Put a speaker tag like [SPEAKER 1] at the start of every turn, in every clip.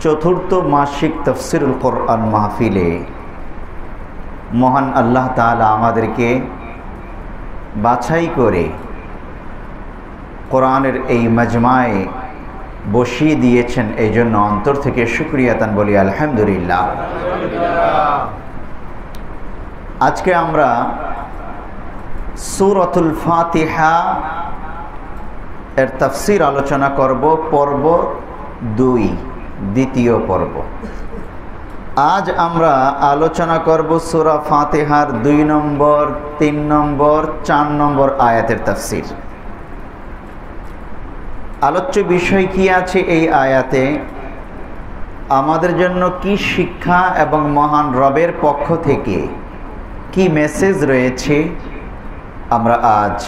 [SPEAKER 1] চতুর্থ মাসিক তাফসিরুল কোরআন মাহফিলে মহান আল্লাহ তাআলা আমাদেরকে বাছাই করে কোরআনের এই মাজমায়ে বসিয়ে দিয়েছেন। এই জন্য অন্তর থেকে শুকরিয়াতান বলি আলহামদুলিল্লাহ। আজকে আমরা সূরাতুল ফাতিহা এর তাফসির আলোচনা করব, পর্ব 2, দ্বিতীয় পর্ব। আজ আমরা আলোচনা করব সূরা ফাতিহার 2 নম্বর, 3 নম্বর, 4 নম্বর আয়াতের তাফসির। আলোচ্য বিষয় কি আছে এই আয়াতে, আমাদের জন্য কি শিক্ষা এবং মহান রবের পক্ষ থেকে কি মেসেজ রয়েছে, আমরা আজ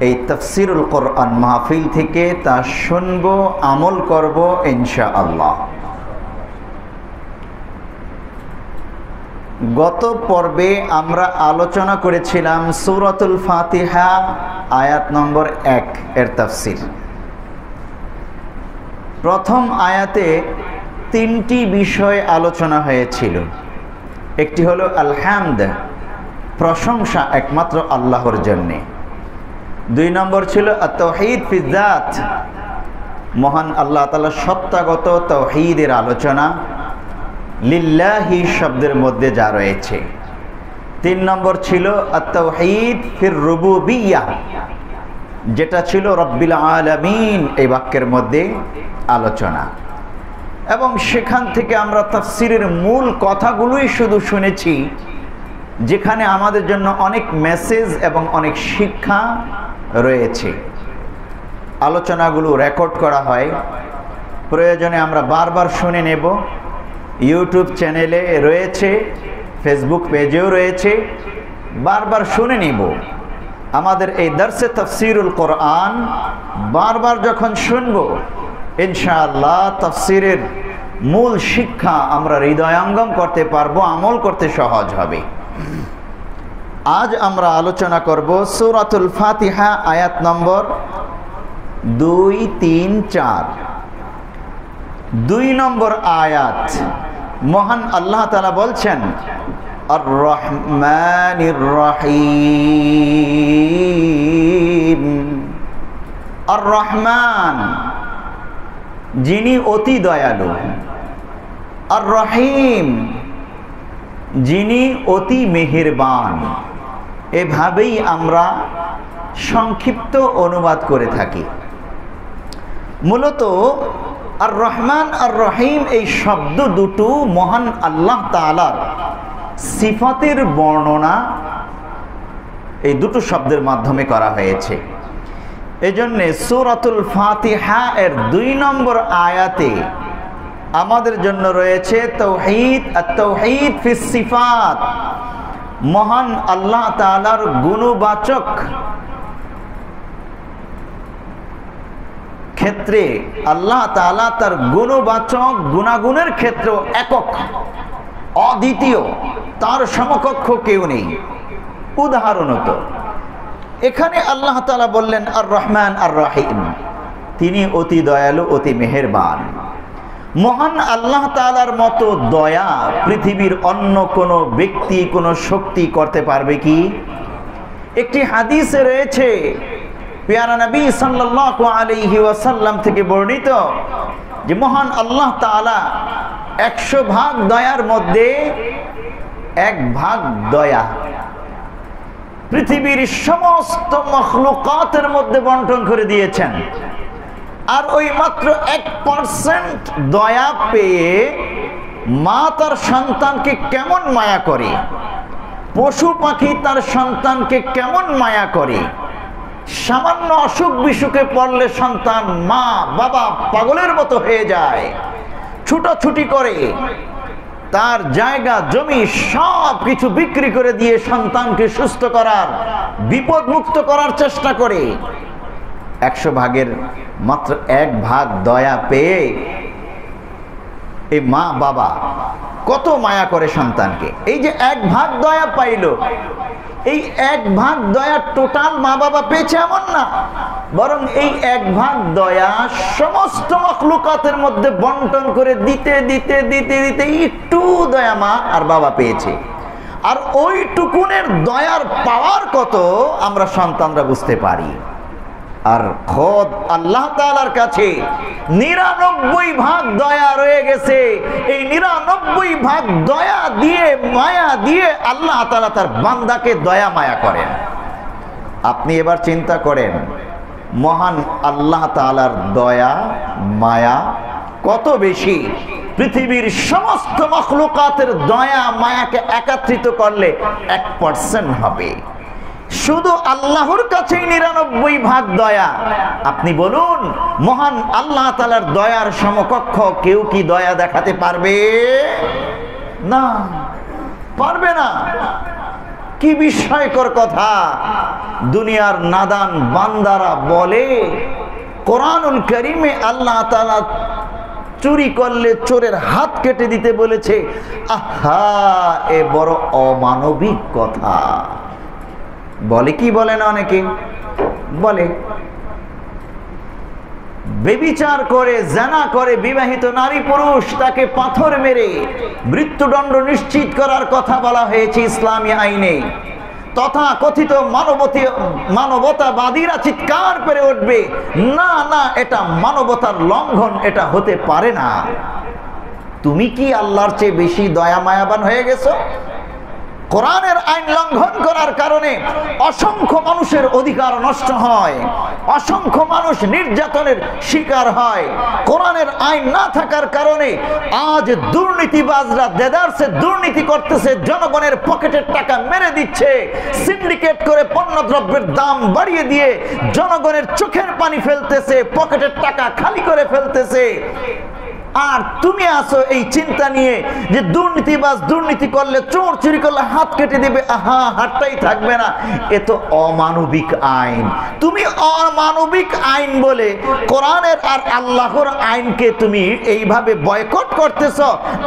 [SPEAKER 1] এই তাফসিরুল কোরআন মাহফিল থেকে তা শুনব, আমল করব ইনশাআল্লাহ। গত পর্বে আমরা আলোচনা করেছিলাম সূরাতুল ফাতিহা আয়াত নম্বর 1 এর তাফসির। প্রথম আয়াতে 3টি বিষয় আলোচনা হয়েছিল। একটি হলো আলহামদ, প্রশংসা একমাত্র আল্লাহর জন্যে। 2 নম্বর ছিল আত-তাওহীদ ফি যাত, মহান আল্লাহ তাআলা সত্তাগত তাওহীদের আলোচনা, লিল্লাহি শব্দের মধ্যে যা রয়েছে। 3 নম্বর ছিল আত-তাওহীদ ফির রুবুবিয়্যাহ, যেটা ছিল রব্বিল আলামিন এই বাক্যের মধ্যে আলোচনা। এবং সেখান থেকে আমরা তাফসিরের মূল কথাগুলোই শুধু শুনেছি, যেখানে আমাদের জন্য অনেক মেসেজ এবং অনেক শিক্ষা রয়েছে। আলোচনাগুলো রেকর্ড করা হয়, প্রয়োজনে আমরা বারবার শুনে নেব। ইউটিউব চ্যানেলে রয়েছে, ফেসবুক পেজেও রয়েছে, বারবার শুনে নেব। আমাদের এই দর্সে তাফসিরুল কোরআন বারবার যখন শুনব, ইনশাআল্লাহ তাফসিরের মূল শিক্ষা আমরা হৃদয়ঙ্গম করতে পারবো, আমল করতে সহজ হবে। আজ আমরা আলোচনা করব সূরাতুল ফাতিহা আয়াত নম্বর 2, 3, 4। 2 নম্বর আয়াত, মহান আল্লাহ তাআলা বলছেন আর রহমানির রহিম। আর রহমান, যিনি অতি দয়ালু। আর রহিম, যিনি অতি মেহেরবান। এভাবেই আমরা সংক্ষিপ্ত অনুবাদ করে থাকি। মূলত আর রহমান আর রহিম এই শব্দ দুটো মহান আল্লাহ তাআলার সিফাতের বর্ণনা এই দুটো শব্দের মাধ্যমে করা হয়েছে। এজন্য সূরাতুল ফাতিহা এর 2 নম্বর আয়াতে আমাদের জন্য রয়েছে তাওহীদ, আত-তাওহীদ ফিস সিফাত, মহান আল্লাহ তাআলার গুণবাচক ক্ষেত্রে আল্লাহ তাআলা তার গুণবাচক গুণাগুণের ক্ষেত্রে একক, অদ্বিতীয়, তার সমকক্ষ কেউ নেই। উদাহরণত এখানে আল্লাহ তাআলা বললেন আর রহমান আর রহিম, তিনি অতি দয়ালু, অতি মেহেরবান। মহান আল্লাহ তাআলার মতো দয়া পৃথিবীর অন্য কোনো ব্যক্তি, কোনো শক্তি করতে পারবে কি? একটি হাদিসে রয়েছে, প্যারা নবী সাল্লাল্লাহু আলাইহি ওয়াসাল্লাম থেকে বর্ণিত, যে মহান আল্লাহ তাআলা 100 ভাগ দয়ার মধ্যে 1 ভাগ দয়া পৃথিবীর সমস্ত মখলুকাতের মধ্যে বন্টন করে দিয়েছেন। আর ওই মাত্র 1% দয়া পেয়ে মা তার সন্তানকে কেমন মায়া করে, পশু পাখি তার সন্তানকে কেমন মায়া করে, সামান্য অসুখ বিসুখে পড়লে সন্তান মা বাবা পাগলের মতো হয়ে যায়, ছুটাছুটি করে, তার জায়গা জমি সব কিছু বিক্রি করে দিয়ে সন্তানকে সুস্থ করার, বিপদ মুক্ত করার চেষ্টা করে। 100 ভাগের মাত্র 1 ভাগ দয়া পেয়ে এই মা বাবা কত মায়া করে সন্তানকে। এই যে 1 ভাগ দয়া পাইল, এই 1 ভাগ দয়া টোটাল মা বাবা পেয়েছে এমন না, বরং এই এক ভাগ দয়া সমস্ত মখলুকাতের মধ্যে বন্টন করে দিতে দিতে দিতে দিতে একটু দয়া মা আর বাবা পেয়েছে। আর ওইটুকুনের দয়ার পাওয়ার কত আমরা সন্তানরা বুঝতে পারি। আর খোদ আল্লাহ তাআলার কাছে ৯৯ ভাগ দয়া রয়ে গেছে। এই ৯৯ ভাগ দয়া দিয়ে মায়া দিয়ে আল্লাহ তাআলা তার বান্দাকে দয়া মায়া করেন। আপনি এবার চিন্তা করেন মহান আল্লাহ তাআলার দয়া মায়া কত বেশি। পৃথিবীর সমস্ত মখলুকাতের দয়া মায়াকে একত্রিত করলে 1% হবে। শুধু আল্লাহর কাছেই ৯৯ ভাগ দয়া। আপনি বলুন মহান আল্লাহ তাআলার দয়ার সমকক্ষ কেউ কি দয়া দেখাতে পারবে? না, পারবে না। কি বিস্ময়কর কথা! দুনিয়ার নাদান বান্দারা বলে কোরআনুল কারীমে আল্লাহ তাআলা চুরি করলে চোরের হাত কেটে দিতে বলেছে। আহা, এ বড় অমানবিক কথা। বলে কি বলে না? অনেকে বলে বেবিচার করে জিনা করে বিবাহিত নারী পুরুষ তাকে পাথর মেরে মৃত্যুদণ্ড নিশ্চিত করার কথা বলা হয়েছে ইসলামী আইনে। তথা কথিত মানবতাবাদীরা চিৎকার করে উঠবে, না না, এটা মানবতার লঙ্ঘন, এটা হতে পারে না। তুমি কি আল্লাহর চেয়ে বেশি দয়া মায়াবান হয়ে গেছো? কোরআনের আইন লঙ্ঘন করার কারণে অসংখ্য মানুষের অধিকার নষ্ট হয়, অসংখ্য মানুষ নির্যাতনের শিকার হয়। কোরআনের আইন না থাকার কারণে আজ দুর্নীতিবাজরা দেদারসে দুর্নীতি করতেছে, জনগণের পকেটের টাকা মেরে দিচ্ছে, সিন্ডিকেট করে পণ্যদ্রব্যের দাম বাড়িয়ে দিয়ে জনগণের চোখের পানি ফেলতেছে, পকেটের টাকা খালি করে ফেলতেছে। আর তুমি আসো এই চিন্তা নিয়ে যে দুর্নীতিবাজ দুর্নীতি করলে, চোর চুরি করলে হাত কেটে দেবে, আহা, হাতটাই থাকবে না। এ তো অমানবিক আইন। তুমি অমানবিক আইন বলে কোরআনের আর আল্লাহর আইনকে তুমি এইভাবে বয়কট করতেছ।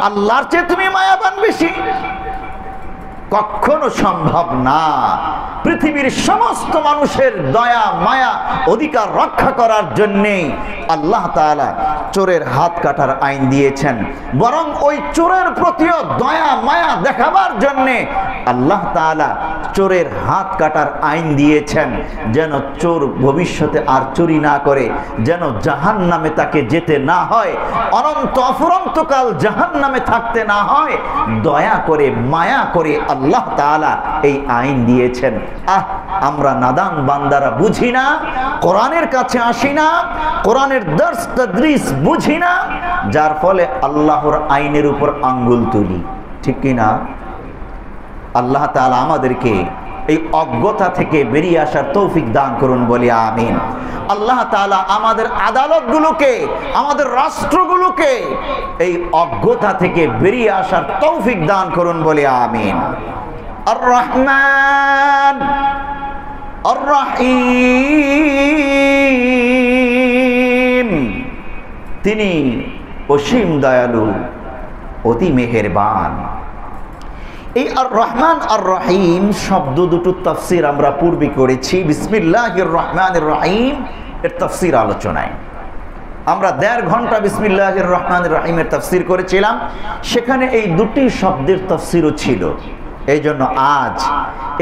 [SPEAKER 1] আল্লাহর চেয়ে তুমি মায়াবান বেশি? কখনো সম্ভব না। পৃথিবীর সমস্ত মানুষের দয়া মায়া অধিকার রক্ষা করার জন্যে আল্লাহ তাআলা চোরের হাত কাটার আইন দিয়েছেন। বরং ওই চোরের প্রতিও দয়া মায়া দেখাবার জন্যে আল্লাহ তাআলা চোরের হাত কাটার আইন দিয়েছেন, যেন চোর ভবিষ্যতে আর চুরি না করে, যেন জাহান্নামে তাকে যেতে না হয়, অনন্ত অফুরন্তকাল জাহান্নামে থাকতে না হয়। দয়া করে মায়া করে আল্লাহ তাআলা এই আইন দিয়েছেন। আমরা নাদান বান্দারা বুঝি না, কোরআনের কাছে আসি না, কোরআনের দর্স তাদরিস বুঝি না, যার ফলে আল্লাহর আইনের উপর আঙ্গুল তুলি। ঠিক কি না? আল্লাহ তাআলা আমাদেরকে এই অজ্ঞতা থেকে বেরিয়ে আসার তৌফিক দান করুন, বলি আমিন। আল্লাহ তাআলা আমাদের আদালতগুলোকে, আমাদের রাষ্ট্রগুলোকে এই অজ্ঞতা থেকে বেরিয়ে আসার তৌফিক দান করুন, বলি আমিন। আর রহমান আর রহিম, তিনি অসীম দয়ালু, অতি মেহেরবান। এই আর রহমান আর রহিম শব্দ দুটো তাফসীর আমরা পূর্বে করেছি। বিসমিল্লাহির রহমানির রহিম এর তাফসীর আলোচনায় আমরা ১.৫ ঘন্টা বিসমিল্লাহির রহমানির রহিমের তাফসীর করেছিলাম। সেখানে এই দুটি শব্দের তাফসীরও ছিল। এই জন্য আজ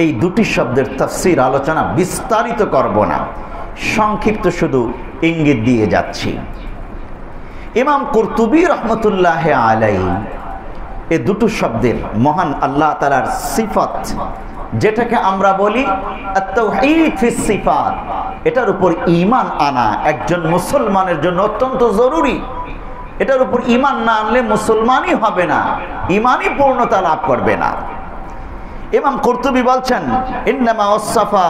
[SPEAKER 1] এই দুটি শব্দের তাফসীর আলোচনা বিস্তারিত করব না, সংক্ষিপ্ত শুধু ইঙ্গিত দিয়ে যাচ্ছি। ইমাম কুরতুবী রহমতুল্লাহ আলাইহি এই দুটো শব্দের মহান আল্লাহ তাআলার সিফাত, যেটাকে আমরা বলি আত-তাওহীদ ফিস সিফাত, এটার উপর ঈমান আনা একজন মুসলমানের জন্য অত্যন্ত জরুরি। এটার উপর ঈমান না আনলে মুসলমানই হবে না, ঈমানই পূর্ণতা লাভ করবে না। ইমাম কুরতুবী বলছেন, ইন্নামা ওয়াসাফা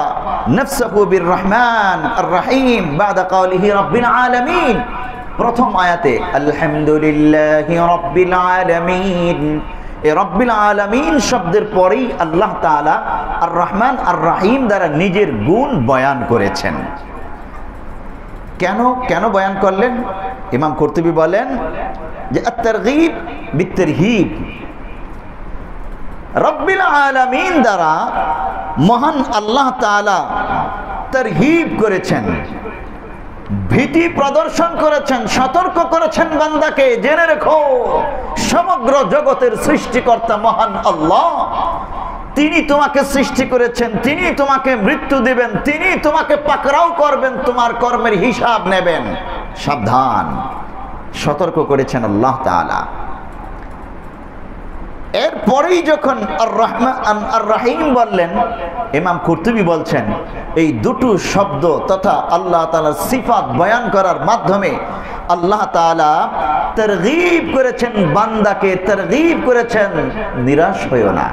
[SPEAKER 1] নাফসাহু বির রহমান আর রহিম বাদা কাওলিহি রাব্বিল আলামিন। প্রথম আয়াতে আলহামদুলিল্লাহি রাব্বিল আলামিন, এই রাব্বিল আলামিন শব্দের পরেই আল্লাহ তাআলা আর রহমান আর রহিম দ্বারা নিজের গুণ বয়ান করেছেন। কেন বয়ান করলেন? ইমাম কুরতুবী বলেন যে আত-তারগীব বিত-তারহীব, রব্বিল আলামিন দ্বারা মহান আল্লাহ তাআলা তারহিব করেছেন, ভীতি প্রদর্শন করেছেন, সতর্ক করেছেন বান্দাকে, জেনে রেখো সমগ্র জগতের সৃষ্টিকর্তা মহান আল্লাহ। তিনি তোমাকে সৃষ্টি করেছেন, তিনি তোমাকে মৃত্যু দিবেন, তিনি তোমাকে পাকড়াও করবেন, তোমার কর্মের হিসাব নেবেন। সাবধান, সতর্ক করেছেন আল্লাহ তাআলা। এরপরেই যখন আর রহমান আর রহিম বললেন, ইমাম কুরতুবী বলছেন এই দুটো শব্দ তথা আল্লাহ তাআলার সিফাত বয়ান করার মাধ্যমে আল্লাহ তাআলা তারগীব করেছেন, বান্দাকে তারগীব করেছেন, নিরাশ হইও না।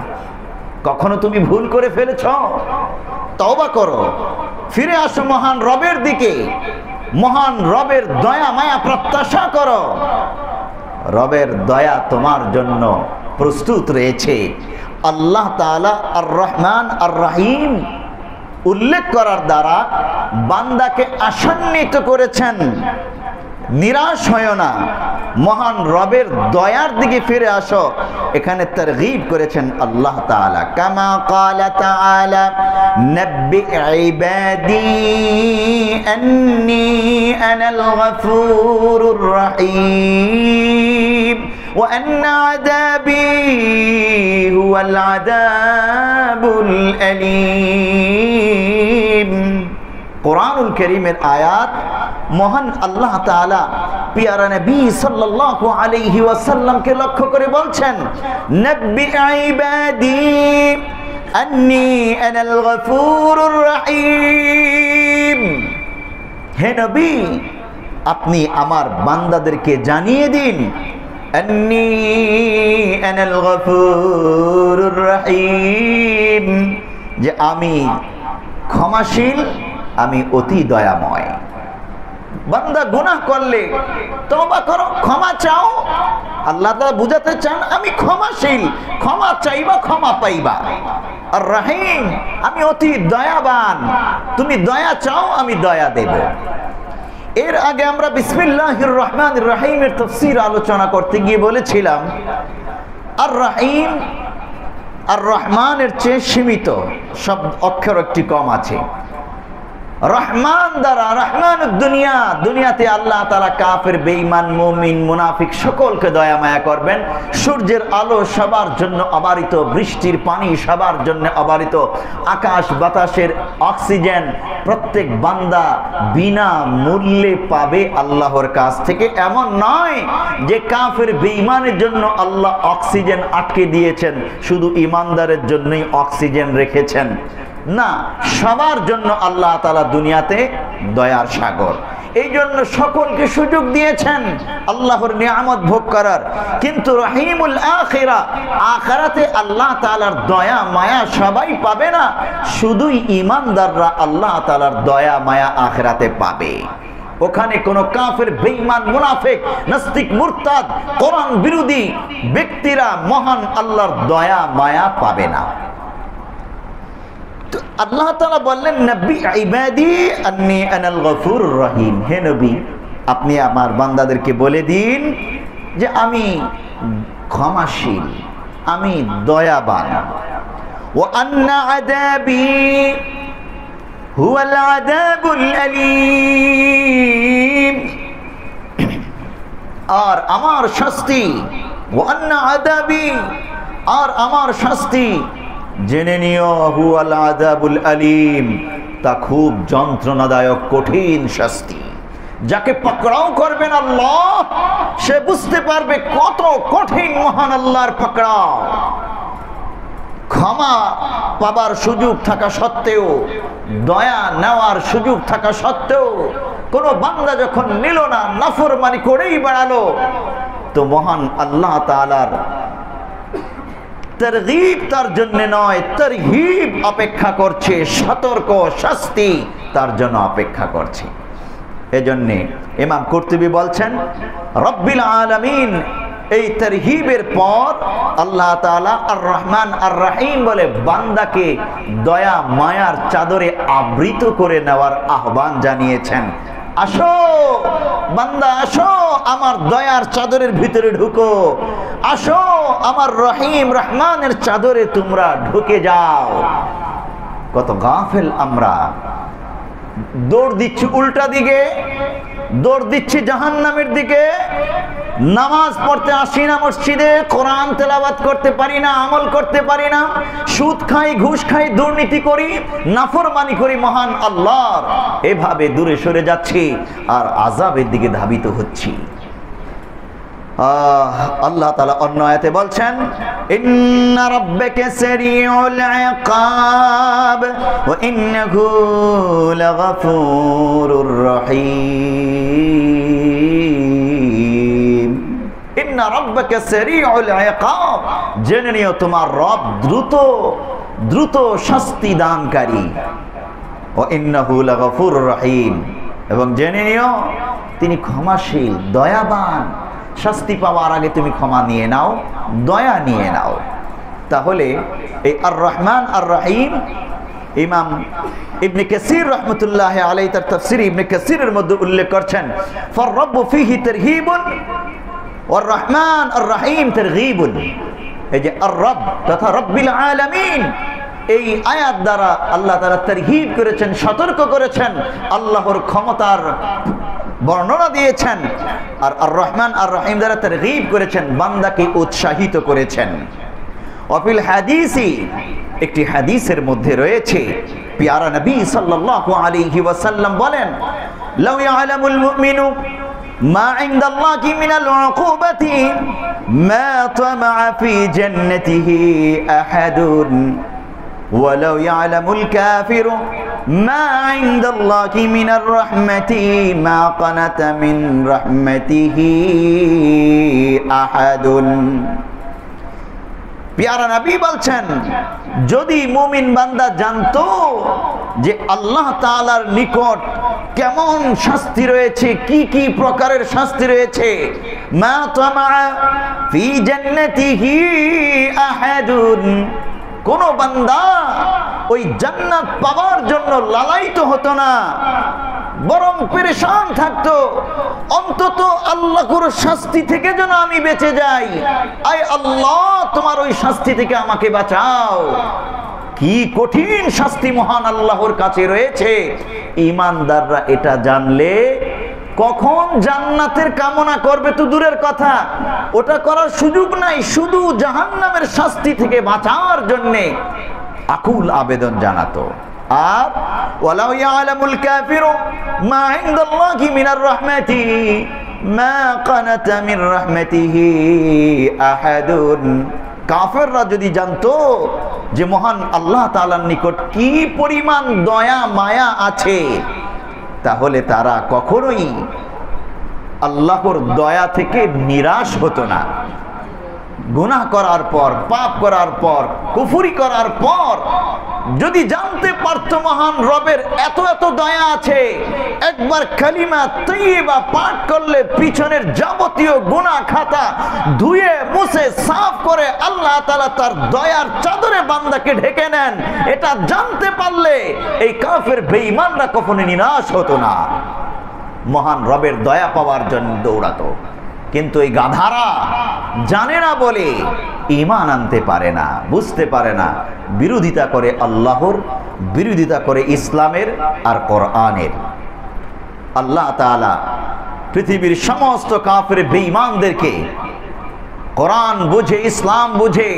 [SPEAKER 1] কখনো তুমি ভুল করে ফেলেছ, তওবা করো, ফিরে আসো মহান রবের দিকে, মহান রবের দয়া মায়া প্রত্যাশা করো। রবের দয়া তোমার জন্য প্রস্তুত রয়েছে। আল্লাহ তাআলা আর রহমান আর রহিম উল্লেখ করার দ্বারা বান্দাকে আশান্বিত করেছেন, নিরাশ হয়ো না, মহান রবের দয়ার দিকে ফিরে আসো। এখানে তারগীব করেছেন আল্লাহ তাআলা। কামা ক্বালা তাআলা নাব্বি ইবাদি আন্নী আনাল গফুরুর রহিম ওয়া আন্না আযাবি হুয়াল আযাবুল আলীম। কোরআনুল কারীমের আয়াত মহান আল্লাহ তাআলা পিয়ারা নবী সাল্লাল্লাহু আলাইহি ওয়াসাল্লামকে লক্ষ্য করে বলছেন, নাব্বি ইবাদি আন্নী আনাল গফুরুর রহিম। হে নবী, আপনি আমার বান্দাদেরকে জানিয়ে দিন, আন্নী আনাল গফুরুর রহিম, যে আমি ক্ষমাশীল, আমি অতি দয়াময়। বান্দা গুনাহ করলে তওবা করো, ক্ষমা চাও। আল্লাহ তাআলা বুঝাতে চান আমি ক্ষমাশীল, ক্ষমা চাইবা ক্ষমা পাইবা। আর রহিম, আমি অতি দয়াবান, তুমি দয়া চাও আমি দয়া দেব। এর আগে আমরা বিসমিল্লাহির রহমানির রহিমের তাফসীর আলোচনা করতে গিয়ে বলেছিলাম আর রহিম আর রহমানের চেয়ে সীমিত, সব অক্ষর একটি কম আছে। রহমান দ্বারা রহমানুদ দুনিয়া, দুনিয়াতে আল্লাহ তাআলা কাফের, বেঈমান, মুমিন, মুনাফিক সকলকে দয়া মায়া করবেন। সূর্যের আলো সবার জন্য অবারিত, বৃষ্টির পানি সবার জন্য অবারিত, আকাশ বাতাসের অক্সিজেন প্রত্যেক বান্দা বিনা মূল্যে পাবে আল্লাহর কাছ থেকে। এমন নয় যে কাফের বেঈমানের জন্য আল্লাহ অক্সিজেন আটকে দিয়েছেন, শুধু ঈমানদারের জন্যই অক্সিজেন রেখেছেন। না, সবার জন্য আল্লাহ তাআলা দুনিয়াতে দয়ার সাগর। এই জন্য সকলকে সুযোগ দিয়েছেন আল্লাহর নিয়ামত ভোগ করার। কিন্তু রহিমুল আখিরা, আখিরাতে আল্লাহ তাআলার দয়া মায়া সবাই পাবে না, শুধুই ঈমানদাররা আল্লাহ তাআলার দয়া মায়া আখিরাতে পাবে। ওখানে কোনো কাফের, বেঈমান, মুনাফিক, নাস্তিক, মুরতাদ, কোরআন বিরোধী ব্যক্তিরা মহান আল্লাহর দয়া মায়া পাবে না। আল্লাহ তাআলা বললেন, নবী ইবাদি আন্নী আনাল গফুরুর রহিম। হে নবী, আপনি আমার বান্দাদেরকে বলে দিন যে আমি ক্ষমাশীল, আমি দয়াবান। ওয়া আন্না আযাবি হুয়াল আযাবুল আলীম, আর আমার শাস্তি, ওয়া আন্না আযাবি, আর আমার শাস্তি, জেনে নিও, হুয়াল আযাবুল আলীম, তা খুব যন্ত্রণাদায়ক কঠিন শাস্তি। যাকে পাকড়াও করবেন আল্লাহ, সে বুঝতে পারবে কত কঠিন মহান আল্লাহর পাকড়াও। ক্ষমা পাবার সুযোগ থাকা সত্ত্বেও, দয়া নেওয়ার সুযোগ থাকা সত্ত্বেও কোন বান্দা যখন নিল না, নাফরমানি করেই বেড়ালো, তো মহান আল্লাহ তাআলার তারগীব তার জন্য নয়, তারহিব অপেক্ষা করছে, সতর্ক শাস্তি তার জন্য অপেক্ষা করছে। এজন্যে ইমাম কুরতুবী বলছেন, রব্বিল আলামিন এই তারহিবের পর আল্লাহ তাআলা আর রহমান আর রহিম বলে বান্দাকে দয়া মায়ার চাদরে আবৃত করে নেওয়ার আহ্বান জানিয়েছেন। আসো বান্দা, আসো আমার দয়ার চাদরের ভিতরে ঢুকো, আসো আমার রহিম রহমানের চাদরে তোমরা ঢুকে যাও। কত গাফেল আমরা, দৌড় দিচ্ছি উল্টা দিকে, দৌড় দিচ্ছি জাহান্নামের দিকে। নামাজ পড়তে আসি না মসজিদে, কোরআন তেলাওয়াত করতে পারি না, আমল করতে পারি না, সুদ খাই, ঘুষ খাই, দুর্নীতি করি, নাফরমানি করি মহান আল্লাহর। এভাবে দূরে সরে যাচ্ছি আর আযাবের দিকে ধাবিত হচ্ছি। আল্লাহ তাআলা অন্য আয়াতে বলছেন, ইন্না রাব্বাকা সারিউল ইকাব ওয়া ইন্নাহু লাগাফুরুর রহিম। ইন্না রাব্বাকা সারিউল ইকাব, জেনে নিও তোমার রব দ্রুত শাস্তি দানকারী। ওয়া ইন্নাহু লাগাফুরুর রহিম, এবং জেনে নিও তিনি ক্ষমাশীল, দয়াবান। শাস্তি পাওয়ার আগে তুমি ক্ষমা নিয়ে নাও, দয়া নিয়ে নাও। তাহলে এই আর রহমান আর রহিম ইমাম ইবনে কাসির রাহমাতুল্লাহি আলাইহি তার তাফসীর ইবনে কাসিরের মধ্যে উল্লেখ করছেন, ফার-রাব্ব ফীহি তারহিবুন ওয়ার রহমান আর রহিম তারগীবুন। এই যে আর রব তথা রব্বিল আলামিন, এই আয়াত দ্বারা আল্লাহ তাআলা তারহিব করেছেন, সতর্ক করেছেন, আল্লাহর ক্ষমতার বর্ণনা দিয়েছেন। আর আর রহমান আর রহিম দ্বারা তারগীব করেছেন, বান্দাকে উৎসাহিত করেছেন। ওয়াফিল হাদিসি, একটি হাদিসের মধ্যে রয়েছে পিয়ারা নবী সাল্লাল্লাহু আলাইহি ওয়াসাল্লাম বলেন, লাউ ইয়ালামুল মুমিনু মা ইনদাল্লাহি মিনাল উকুবাতি মা তামা'a ফি জান্নাতিহি আহাদুন ওয়ালাউ ইয়ালামুল কাফিরু মা ইনদাল্লাহি মিনার রাহমাতি মা কানাতা মিন রাহমাতিহি আহাদুন। প্যারা নবী বলছেন, যদি মুমিন বান্দা জানতো যে আল্লাহ তাআলার নিকট কেমন শাস্তি রয়েছে, কি কি প্রকারের শাস্তি রয়েছে, মা তামা'a ফি জান্নাতিহি আহাদুন, কোন বান্দা ওই জান্নাত পাওয়ার জন্য লালায়িত হতো না, বরং পেরেশান থাকতো, অন্তত আল্লাহর শাস্তি থেকে যেন আমি বেঁচে যাই। আয় আল্লাহ, তোমার ওই শাস্তি থেকে আমাকে বাঁচাও। কি কঠিন শাস্তি মহান আল্লাহর কাছে রয়েছে। ঈমানদাররা এটা জানলে কখন জান্নাতের কামনা করবে তো দূরের কথা, ওটা করার সুযোগ নাই। শুধু জাহান্নামের শাস্তি থেকে বাঁচার জন্য আকুল আবেদন জানাতো। আর ওয়ালাউ ইয়ালামুল কাফিরু মা ইনদাল্লাহি মিনার রাহমাতি মা কানাতা মির রাহমাতিহি আহাদুন, কাফেররা যদি জানতো যে মহান আল্লাহ তাআলার নিকট কি পরিমাণ দয়া মায়া আছে, তাহলে তারা কখনোই আল্লাহর দয়া থেকে নিরাশ হতো না। গুনাহ করার পর, পাপ করার পর, কুফরি করার পর যদি জানতে পারতো মহান রবের এত এত দয়া আছে, একবার কালিমা তাইয়্যিবা পাঠ করলে পিছনের যাবতীয় গুনাহ খাতা ধুয়ে মুছে সাফ করে আল্লাহ তাআলা তার দয়ার চাদরে বান্দাকে ঢেকে নেন, এটা জানতে পারলে এই কাফের বেঈমানরা কখনো নিরাশ হতো না, মহান রবের দয়া পাওয়ার জন্য দৌড়াতো। কিন্তু এই গাধারা জানে না বলে ঈমান আনতে পারে না, বুঝতে পারে না, বিরোধিতা করে আল্লাহর, বিরোধিতা করে ইসলামের আর কোরআনের। আল্লাহ তাআলা পৃথিবীর সমস্ত কাফের বেঈমানদেরকে কোরআন বুঝে, ইসলাম বুঝে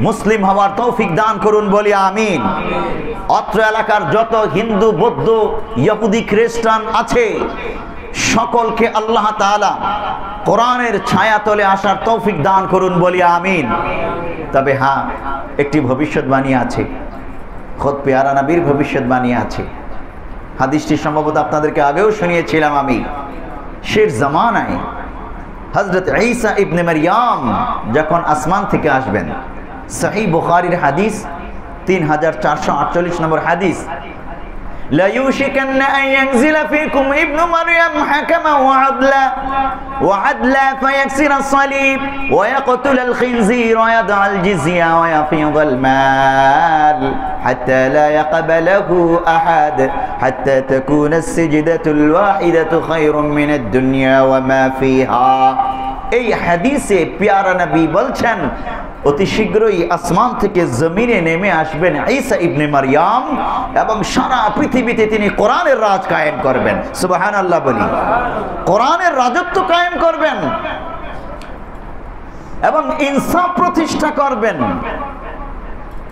[SPEAKER 1] মুসলিম হওয়ার তৌফিক দান করুন, বলি আমিন। অত্র এলাকার যত হিন্দু, বৌদ্ধ, ইহুদি, খ্রিস্টান আছে সকলকে আল্লাহ তাআলা কোরআনের ছায়াতলে আসার তৌফিক দান করুন, বলি আমিন। তবে হ্যাঁ, একটি ভবিষ্যৎবাণী আছে, খোদ পেয়ারা নবীর ভবিষ্যৎবাণী আছে। হাদিসটি সম্ভবত আপনাদেরকে আগেও শুনিয়েছিলাম আমি। শেষ জামানায় হযরত ঈসা ইবনে মারইয়াম যখন আসমান থেকে আসবেন, সহিহ বুখারীর হাদিস 3448 নম্বর হাদিস, لا يوشكن أن ينزل فيكم ابن مريم حكما وعدلا فيكسر الصليب ويقتل الخنزير ويضع الجزية ويفيض المال حتى لا يقبله أحد حتى تكون السجدة الواحدة خير من الدنيا وما فيها। এই হাদিসে প্যারা নবী বলছেন, অতি শীঘ্রই আসমান থেকে জমিনে নেমে আসবেন ঈসা ইবনে মারইয়াম এবং সারা পৃথিবীতে তিনি কোরআনের রাজ কায়েম করবেন। সুবহানাল্লাহ বলি। কোরআনের রাজত্ব কায়েম করবেন এবং ইনসাফ প্রতিষ্ঠা করবেন।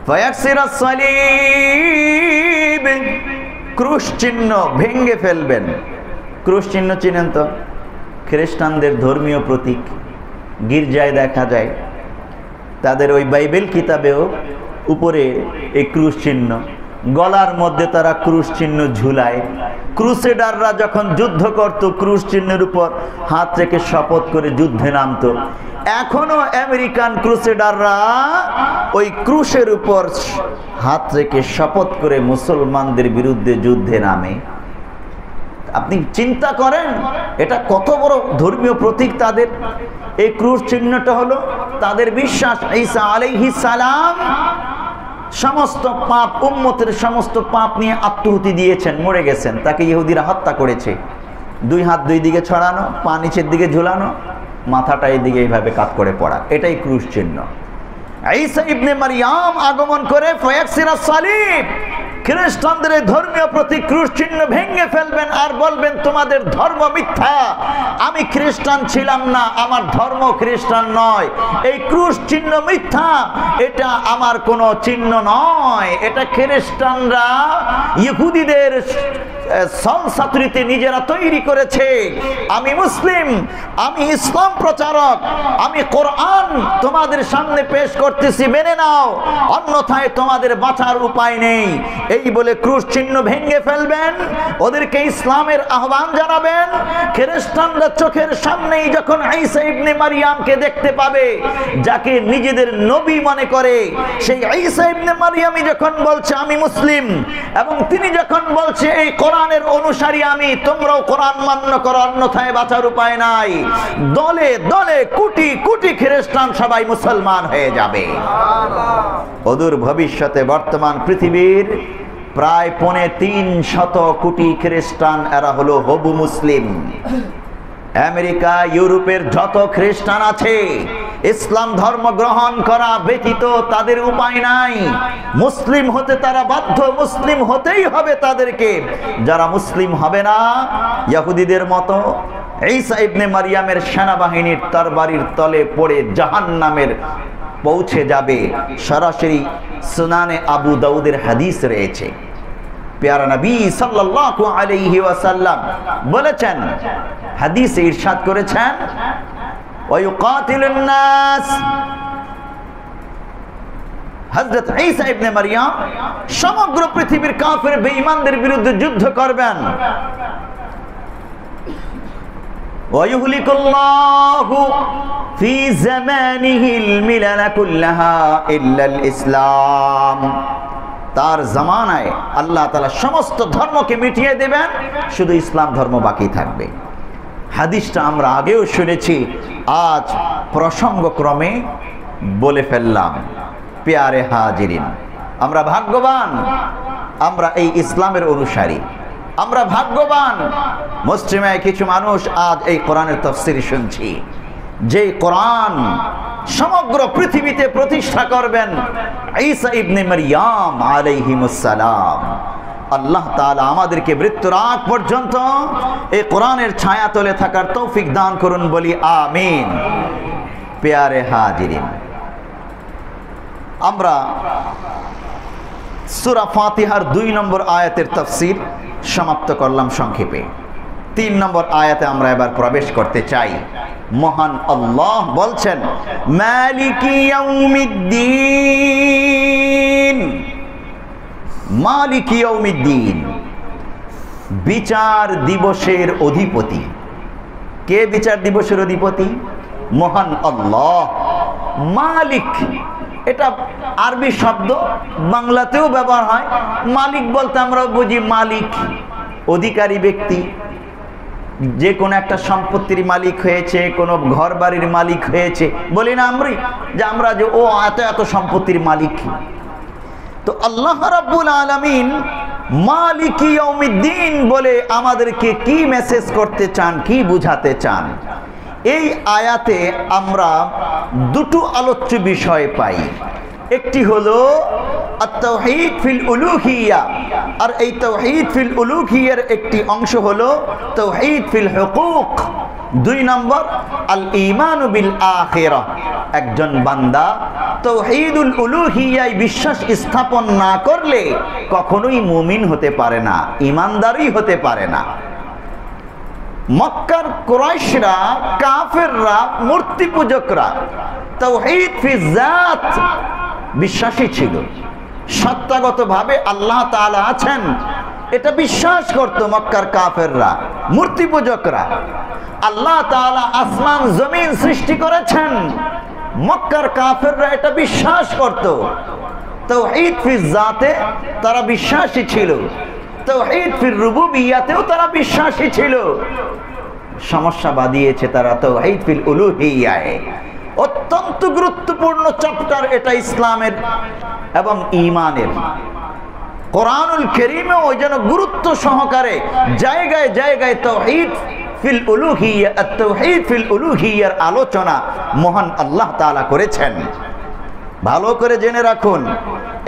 [SPEAKER 1] ফায়াকসিরাস সালিব, ক্রুশ চিহ্ন ভেঙে ফেলবেন। ক্রুশ চিহ্ন চিনেন তো? খ্রিস্টানদের ধর্মীয় প্রতীক, গির্জায় দেখা যায়, তাদের ওই বাইবেল কিতাবেও উপরে এই ক্রুশ চিহ্ন, গলার মধ্যে তারা ক্রুশ চিহ্ন ঝুলায়। ক্রুসেডাররা যখন যুদ্ধ করত ক্রুশ চিহ্নের উপর হাত রেখে শপথ করে যুদ্ধে নামতো। এখনো আমেরিকান ক্রুসেডাররা ওই ক্রুশের উপর হাত রেখে শপথ করে মুসলমানদের বিরুদ্ধে যুদ্ধে নামে। আপনি চিন্তা করেন এটা কত বড় ধর্মীয় প্রতীক তাদের। এই ক্রুশ চিহ্নটা হলো তাদের বিশ্বাস ঈসা আলাইহিস সালাম সমস্ত পাপ, উম্মতের সমস্ত পাপ নিয়ে আত্মহুতি দিয়েছেন, মরে গেছেন। তাকে ইহুদিরা হত্যা করেছে। দুই হাত দুই দিকে ছড়ানো, পা নিচের দিকে ঝুলানো, মাথাটা এইদিকে এইভাবে কাত করে পড়া, এটাই ক্রুশ চিহ্ন। ঈসা ইবনে মারইয়াম আগমন করে ফায়াকসিরাস সালিব, খ্রিস্টানদের ধর্মীয় প্রতীক ক্রুশ চিহ্ন ভেঙে ফেলবেন আর বলবেন তোমাদের ধর্ম মিথ্যা, আমি খ্রিস্টান ছিলাম না, আমার ধর্ম খ্রিস্টান নয়, এই ক্রুশ চিহ্ন মিথ্যা, এটা আমার কোনো চিহ্ন নয়, এটা খ্রিস্টানরা ইহুদিদের সংস্কৃতিতে নিজেরা তৈরি করেছে। আমি মুসলিম, আমি ইসলাম প্রচারক, আমি কোরআন তোমাদের সামনে পেশ করতেছি, মেনে নাও, অন্যথায় তোমাদের বাঁচার উপায় নেই। এই বলে ক্রুশ চিহ্ন ভেঙে ফেলবেন, ওদেরকে ইসলামের আহ্বান জানাবেন। খ্রিস্টানরা চোখের সামনেই যখন ঈসা ইবনে মারইয়ামকে দেখতে পাবে, যাকে নিজেদের নবী মনে করে, সেই ঈসা ইবনে মারইয়ামই যখন বলছে আমি মুসলিম, এবং তিনি যখন বলছে এই কোরআনের অনুসারী আমি, তোমরাও কোরআন মান্য করো, অন্যথায় বাঁচার উপায় নাই, দলে দলে কোটি কোটি খ্রিস্টান সবাই মুসলমান হয়ে যাবে। অদূর ভবিষ্যতে বর্তমান পৃথিবীর প্রায় 350 কোটি খ্রিস্টান, এরা হলো হবু মুসলিম। আমেরিকা, ইউরোপের যত খ্রিস্টান আছে, ইসলাম ধর্ম গ্রহণ করা ব্যতীত তাদের উপায় নাই। মুসলিম হতে তারা বাধ্য, মুসলিম হতেই হবে তাদেরকে। যারা মুসলিম হবে না, ইহুদিদের মতো ঈসা ইবনে মারইয়ামের সেনাবাহিনীর তরবারির তলে পড়ে জাহান্নামের পৌঁছে যাবে। সরাসরি সুনানে আবু দাউদের হাদিস রয়েছে। প্যারা নবী সাল্লাল্লাহু আলাইহি ওয়াসাল্লাম বলেছেন, হাদিসে ইরশাদ করেছেন, ওয়ায়ুকাতিলুন নাস, হযরত ঈসা ইবনে মারইয়াম সমগ্র পৃথিবীর কাফের বেঈমানদের বিরুদ্ধে যুদ্ধ করবেন। ওয়ায়ুহলিকুল্লাহু ফি জামানিহিল মিলালা কুল্লাহা ইল্লাল ইসলাম, তার জামানায় আল্লাহ তাআলা সমস্ত ধর্মকে মিটিয়ে দেবেন, শুধু ইসলাম ধর্ম বাকি থাকবে। হাদিসটা আমরা আগেও শুনেছি, আজ প্রসঙ্গক্রমে বলে ফেললাম। প্যারে হাজিরিন, আমরা ভাগ্যবান, আমরা এই ইসলামের অনুসারী, আমরা ভাগ্যবান। মুসলিমায় কিছু মানুষ আজ এই কোরআনের তাফসীর শুনছি, যে কোরআন সমগ্র পৃথিবীতে প্রতিষ্ঠা করবেন ঈসা ইবনে মারইয়াম আলাইহিমুস সালাম। আল্লাহ তাআলা আমাদেরকে মৃত্যুর আগ পর্যন্ত এই কোরআনের ছায়াতলে থাকার তৌফিক দান করুন, বলি আমিন। প্যারে হাজিরিন, আমরা সূরা ফাতিহার 2 নম্বর আয়াতের তাফসীর সমাপ্ত করলাম সংক্ষেপে। 3 নম্বর আয়াতে আমরা এবার প্রবেশ করতে চাই। মহান আল্লাহ বলছেন, মালিকি ইয়াউমিদ্দিন, মালিকি ইয়াউমিদ্দিন, বিচার দিবসের অধিপতি। কে বিচার দিবসের অধিপতি? মহান আল্লাহ। মালিক, এটা আরবি শব্দ, বাংলাতেও ব্যবহার হয়। মালিক বলতে আমরা বুঝি মালিক, অধিকারী ব্যক্তি, যে কোনো একটা সম্পত্তির মালিক হয়েছে, কোনো ঘর বাড়ির মালিক হয়েছে, বলি না আমরা যে ও এত এত সম্পত্তির মালিক। তো আল্লাহ রাব্বুল আলামিন মালিকি ইয়াউমিদ্দিন বলে আমাদেরকে কি মেসেজ করতে চান, কি বুঝাতে চান? এই আয়াতে আমরা দুটো আলোচ্য বিষয় পাই। একটি হলো আত-তাওহীদ ফিল উলুহিয়্যা, আর এই তাওহীদ ফিল উলুহিয়্যার একটি অংশ হলো তাওহীদ ফিল হুকুক। 2 নম্বর আল ঈমানু বিল আখিরাহ। একজন বান্দা তাওহীদুল উলুহিয়্যায় বিশ্বাস স্থাপন না করলে কখনোই মুমিন হতে পারে না, ঈমানদারই হতে পারে না। মক্কার কুরাইশরা, কাফেররা, মূর্তি পূজকরা তাওহীদ ফি যাত বিশ্বাসী ছিল। সত্তাগতভাবে আল্লাহ তাআলা আছেন এটা বিশ্বাস করত মক্কার কাফেররা, মূর্তি পূজকরা। আল্লাহ তাআলা আসমান জমিন সৃষ্টি করেছেন, মক্কার কাফেররা এটা বিশ্বাস করত। তাওহীদ ফি যাতে তারা বিশ্বাসী ছিল, তাওহীদ ফির রুবুবিয়্যাতেও তারা বিশ্বাসী ছিল। সমস্যা বাদিয়েছে তারা তাওহীদ ফিল উলুহিয়্যায়। অত্যন্ত গুরুত্বপূর্ণ চ্যাপ্টার এটা ইসলামের এবং ঈমানের। কোরআনুল কারীমে ওই যেন গুরুত্ব সহকারে জায়গায় জায়গায় তাওহীদ ফিল উলুহিয়্যা, আত-তাওহীদ ফিল উলুহিয়্যার আলোচনা মহান আল্লাহ তাআলা করেছেন। ভালো করে জেনে রাখুন।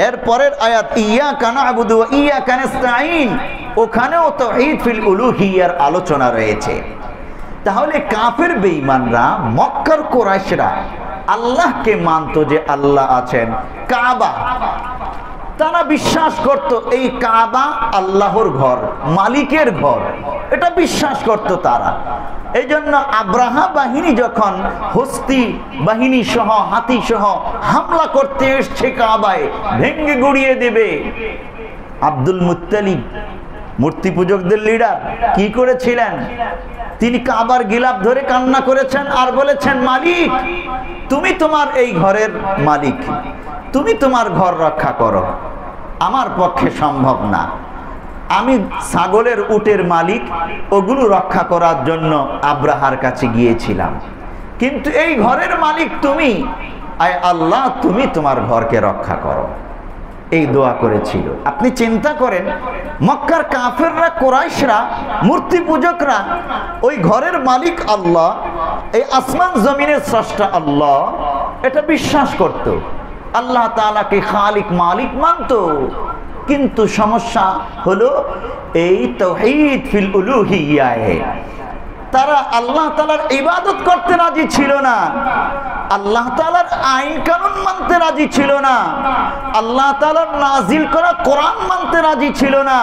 [SPEAKER 1] এর পরের আয়াত ইয়্যাকা না'বুদু ওয়া ইয়্যাকা নাস্তাঈন, ওখানেও তাওহীদ ফিল উলুহিয়্যার আলোচনা রয়েছে। তাহলে কাফের বেঈমানরা, মক্কার কুরাইশরা আল্লাহকে মানত যে আল্লাহ আছেন। কাবা তারা বিশ্বাস করত এই কাবা আল্লাহর ঘর, মালিকের ঘর, এটা বিশ্বাস করত তারা। এই জন্য আব্রাহা বাহিনী যখন হস্তি বাহিনী সহ, হাতি সহ হামলা করতে এসছে কাবায়, ভেঙ্গে গুড়িয়ে দেবে, আব্দুল মুত্তালিব মূর্তি পূজকদের লিডার কি করেছিলেন? তিনি কাবার গিলাফ ধরে কান্না করেছেন আর বলেছেন, মালিক তুমি তোমার এই ঘরের মালিক, তুমি তোমার ঘর রক্ষা করো, আমার পক্ষে সম্ভব না। আমি ছাগলের উটের মালিক, ওগুলো রক্ষা করার জন্য আব্রাহার কাছে গিয়েছিলাম, কিন্তু এই ঘরের মালিক তুমি, আয় আল্লাহ তুমি তোমার ঘরকে রক্ষা করো। এই দোয়া করেছিল। আপনি চিন্তা করেন, মক্কার কাফেররা, কুরাইশরা, মূর্তি পূজকরা ওই ঘরের মালিক আল্লাহ, এই আসমান জমিনের স্রষ্টা আল্লাহ, এটা বিশ্বাস করত। আল্লাহ তাআলাকে খালিক মালিক মানত। কিন্তু সমস্যা হলো এই তাওহীদ ফিল উলুহিয়্যায় তারা আল্লাহ তাআলার ইবাদত করতে রাজি ছিল না, আল্লাহ তাআলার আইন কানুন মানতে রাজি ছিল না, আল্লাহ তাআলার নাজিল করা কোরআন মানতে রাজি ছিল না,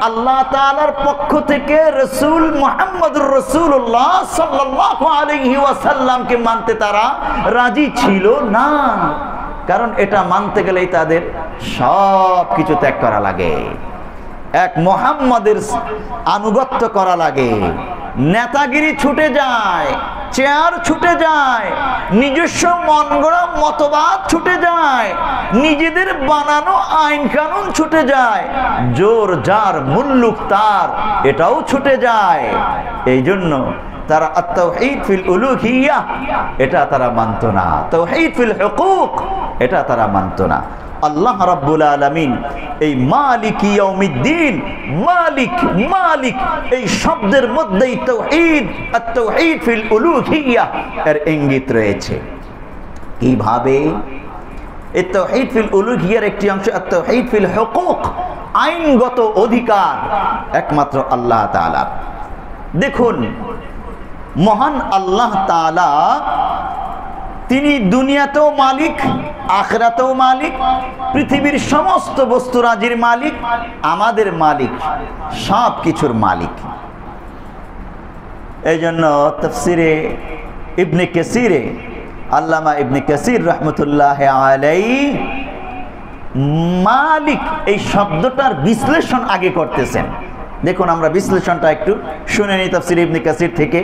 [SPEAKER 1] আল্লাহ তাআলার পক্ষ থেকে রাসূল মুহাম্মদুর রাসূলুল্লাহ সাল্লাল্লাহু আলাইহি ওয়াসাল্লামকে মানতে তারা রাজি ছিল না। কারণ এটা মানতে গেলেই তাদের সব কিছু ত্যাগ করা লাগে, এক মুহাম্মাদের আনুগত্য করা লাগে, নেতাগিরি ছুটে যায়, চেয়ার ছুটে যায়, নিজস্ব মন গড়া মতবাদ ছুটে যায়, নিজেদের বানানো আইন কানুন ছুটে যায়, জোর যার মুল্লুক তার, এটাও ছুটে যায়। এই জন্য তারা আত-তাওহীদ ফিল উলুহিয়্যা এটা তারা মানত না, তাওহীদ ফিল হুকুক এটা তারা মানত না। আল্লাহ রাব্বুল আলামিন এই মালিক ইয়াউমিদ্দিন, মালিক মালিক এই শব্দের মধ্যেই তাওহীদ, আত-তাওহীদ ফিল উলুহিয়্যা এর ইঙ্গিত রয়েছে। কিভাবে? এই তাওহীদ ফিল উলুহিয়্যার একটি অংশ আত-তাওহীদ ফিল হুকুক, আইনগত অধিকার একমাত্র আল্লাহ তাআলা। দেখুন, মহান আল্লাহ তাআলা তিনি দুনিয়াতেও মালিক, আখিরাতেও মালিক, পৃথিবীর সমস্ত বস্তুরাজির মালিক, আমাদের মালিক, সব কিছুর মালিক। এই জন্য তাফসিরে ইবনে কাসিরে আল্লামা ইবনে কাসির রহমতুল্লাহ আলাইহি মালিক এই শব্দটার বিশ্লেষণ আগে করতেছেন। দেখুন, আমরা বিশ্লেষণটা একটু শুনে নিই তাফসির ইবনে কাসির থেকে।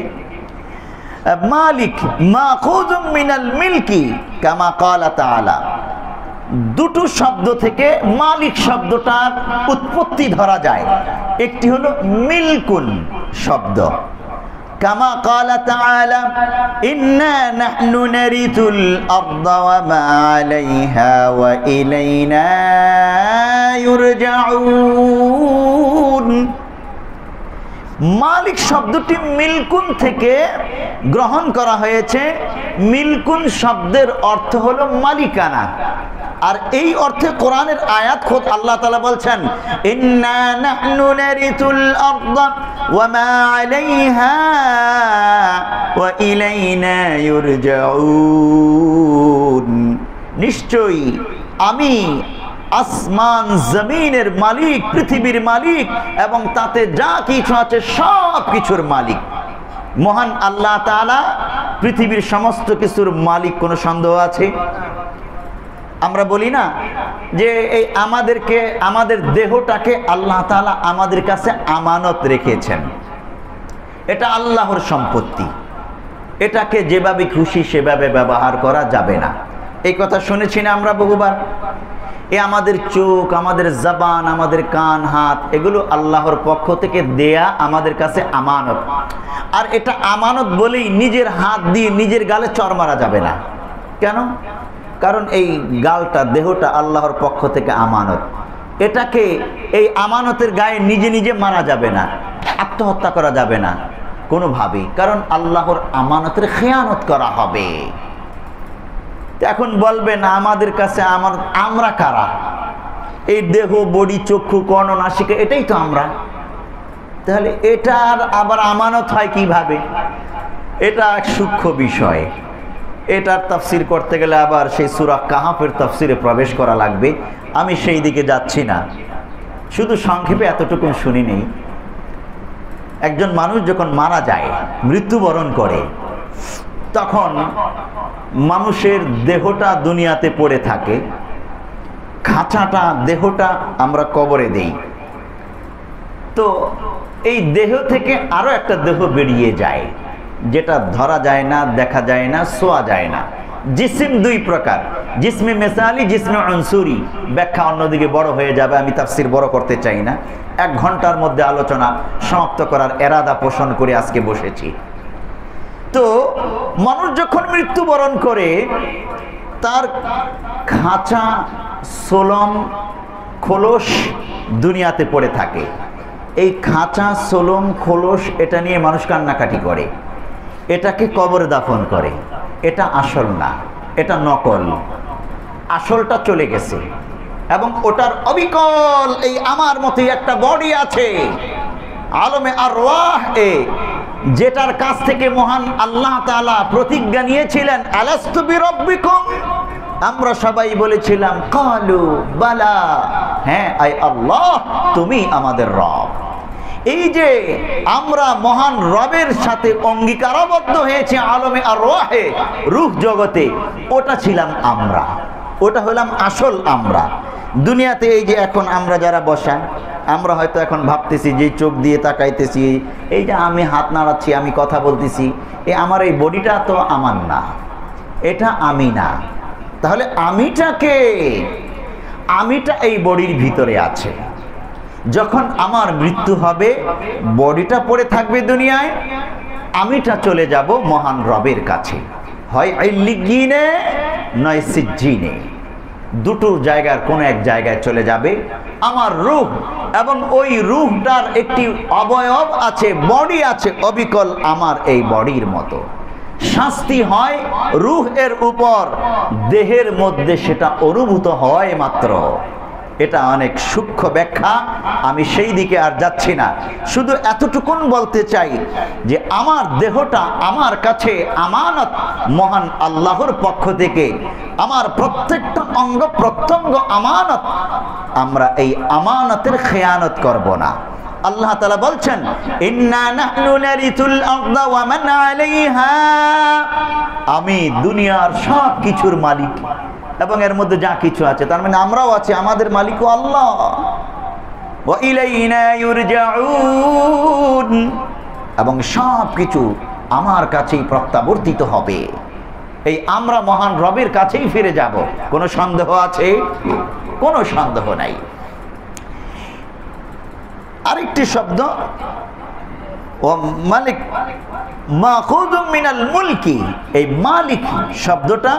[SPEAKER 1] মালিক মাখুযুম মিনাল মিলকি কামা ক্বালা তাআলা, দুটো শব্দ থেকে মালিক শব্দটার উৎপত্তি ধরা যায়। একটি হলো মিলকুন শব্দ, কামা ক্বালা তাআলা ইন্না নাহনু নারিথুল আরদা ওয়া মা আলাইহা ওয়া ইলাইনা ইউরজাউন। মালিক শব্দটি মিলকুন থেকে গ্রহণ করা হয়েছে। মিলকুন শব্দের অর্থ হলো মালিকানা, আর এই অর্থে কোরআনের আয়াত খোদ আল্লাহ তাআলা বলছেন, ইন্না নাহনু নারিসুল আরদা ওয়া মা আলাইহা ওয়া ইলাইনা ইউরজাউন। নিশ্চয়ই আমি আসমান জমিনের মালিক, পৃথিবীর মালিক, এবং তাতে যা কিছু আছে সব কিছুর মালিক। মহান আল্লাহ তাআলা পৃথিবীর সমস্ত কিছুর মালিক, কোনো সন্দেহ আছে? আমরা বলি না যে এই আমাদের দেহটাকে আল্লাহ তাআলা আমাদের কাছে আমানত রেখেছেন, এটা আল্লাহর সম্পত্তি, এটাকে যেভাবে খুশি সেভাবে ব্যবহার করা যাবে না। এই কথা শুনেছি না আমরা বহুবার। আমাদের চোখ, আমাদের জবান, আমাদের কান, হাত, এগুলো আল্লাহর পক্ষ থেকে দেয়া আমাদের কাছে আমানত। আর এটা আমানত বলেই নিজের হাত দিয়ে নিজের গালে চড় মারা যাবে না। কেন? কারণ এই গালটা, দেহটা আল্লাহর পক্ষ থেকে আমানত। এটাকে, এই আমানতের গায়ে নিজে নিজে মারা যাবে না, আত্মহত্যা করা যাবে না কোনোভাবেই, কারণ আল্লাহর আমানতের খেয়ানত করা হবে। এখন বলবেন আমাদের কাছে আমরা কারা? এই দেহ, বডি, চক্ষু, কর্ণ, নাসিকা, এটাই তো আমরা। তাহলে এটার আবার আমানত হয় কিভাবে? এটা এক সূক্ষ্ম বিষয়। এটার তাফসির করতে গেলে আবার সেই সূরা কাহাফের তাফসিরে প্রবেশ করা লাগবে। আমি সেই দিকে যাচ্ছি না, শুধু সংক্ষেপে এতটুকু শুনি নেই। একজন মানুষ যখন মারা যায়, মৃত্যুবরণ করে, তখন মানুষের দেহটা দুনিয়াতে পড়ে থাকে, খাঁচাটা, দেহটা আমরা কবরে দেই। তো এই দেহ থেকে আরো একটা দেহ বেরিয়ে যায়, যেটা ধরা যায় না, দেখা যায় না, ছোঁয়া যায় না। জিসিম দুই প্রকার, জিসমে মেসালি, জিসমে আনসুরি। ব্যাখ্যা অন্যদিকে বড় হয়ে যাবে, আমি তাফসির বড় করতে চাই না। 1 ঘন্টার মধ্যে আলোচনা সমাপ্ত করার এরাদা পোষণ করে আজকে বসেছি। তো মানুষ যখন মৃত্যুবরণ করে, তার খাঁচা, সোলম, খোলস দুনিয়াতে পড়ে থাকে। এই খাঁচা, সোলম, খোলস এটা নিয়ে মানুষ কান্নাকাটি করে, এটাকে কবরে দাফন করে। এটা আসল না, এটা নকল। আসলটা চলে গেছে, এবং ওটার অবিকল এই আমার মতো একটা বডি আছে আলমে আরওয়াহ, যেটার কাছ থেকে মহান আল্লাহ তাআলা প্রতিজ্ঞা নিয়েছিলেন, আলাস্তু বিরাব্বিকুম। আমরা সবাই বলেছিলাম কালু বালা, হ্যাঁ আই আল্লাহ, তুমি আমাদের রব। এই যে আমরা মহান রবের সাথে অঙ্গীকারবদ্ধ হয়েছে আলমে আরওয়াহে, রূহ জগতে, ওটা ছিলাম আমরা, ওটা হলাম আসল আমরা। দুনিয়াতে এই যে এখন আমরা যারা বসা, আমরা হয়তো এখন ভাবতেছি, যে চোখ দিয়ে তাকাইতেছি, এই যে আমি হাত নাড়াচ্ছি, আমি কথা বলতেছি, আমার এই বডিটা তো আমার না, এটা আমি না। তাহলে আমিটাকে, আমিটা এই বডির ভিতরে আছে। যখন আমার মৃত্যু হবে, বডিটা পড়ে থাকবে দুনিয়ায়, আমিটা চলে যাব মহান রবের কাছে, হয় ইল্লিগিনে নয় সিজ্জিনে। দুটো জায়গার কোনো এক জায়গায় চলে যাবে আমার রূহ, এবং ওই রূহটার একটি অবয়ব আছে, বডি আছে, অবিকল আমার এই বডির মতো। শাস্তি হয় রূহ এর উপর, দেহের মধ্যে সেটা অনুভূত হয় মাত্র। এটা অনেক সূক্ষ্ম ব্যাখ্যা, আমি সেই দিকে আর যাচ্ছি না। শুধু এতটুকুন বলতে চাই যে আমার দেহটা আমার কাছে আমানত মহান আল্লাহর পক্ষ থেকে। আমার প্রত্যেকটা অঙ্গ প্রত্যঙ্গ আমানত, আমরা এই আমানতের খেয়ানত করব না। আল্লাহ তাআলা বলছেন, ইন্না নাহনু নারিসুল আরদা ওয়া মান আলাইহা, আমি দুনিয়ার সব কিছুর মালিক এবং এর মধ্যে যা কিছু আছে, তার মানে আমরাও আছি, আমাদের মালিকও আল্লাহ। ওয়া ইলাইনা ইউরজাউন, এবং সব কিছু আমার কাছেই প্রত্যাবর্তিত হবে। এই আমরা মহান রবের কাছেই ফিরে যাব। কোনো সন্দেহ আছে? কোনো সন্দেহ নাই। আরেকটি শব্দ ও মালিক, মাখুযুম মিনাল মুলকি, এই মালিক শব্দটা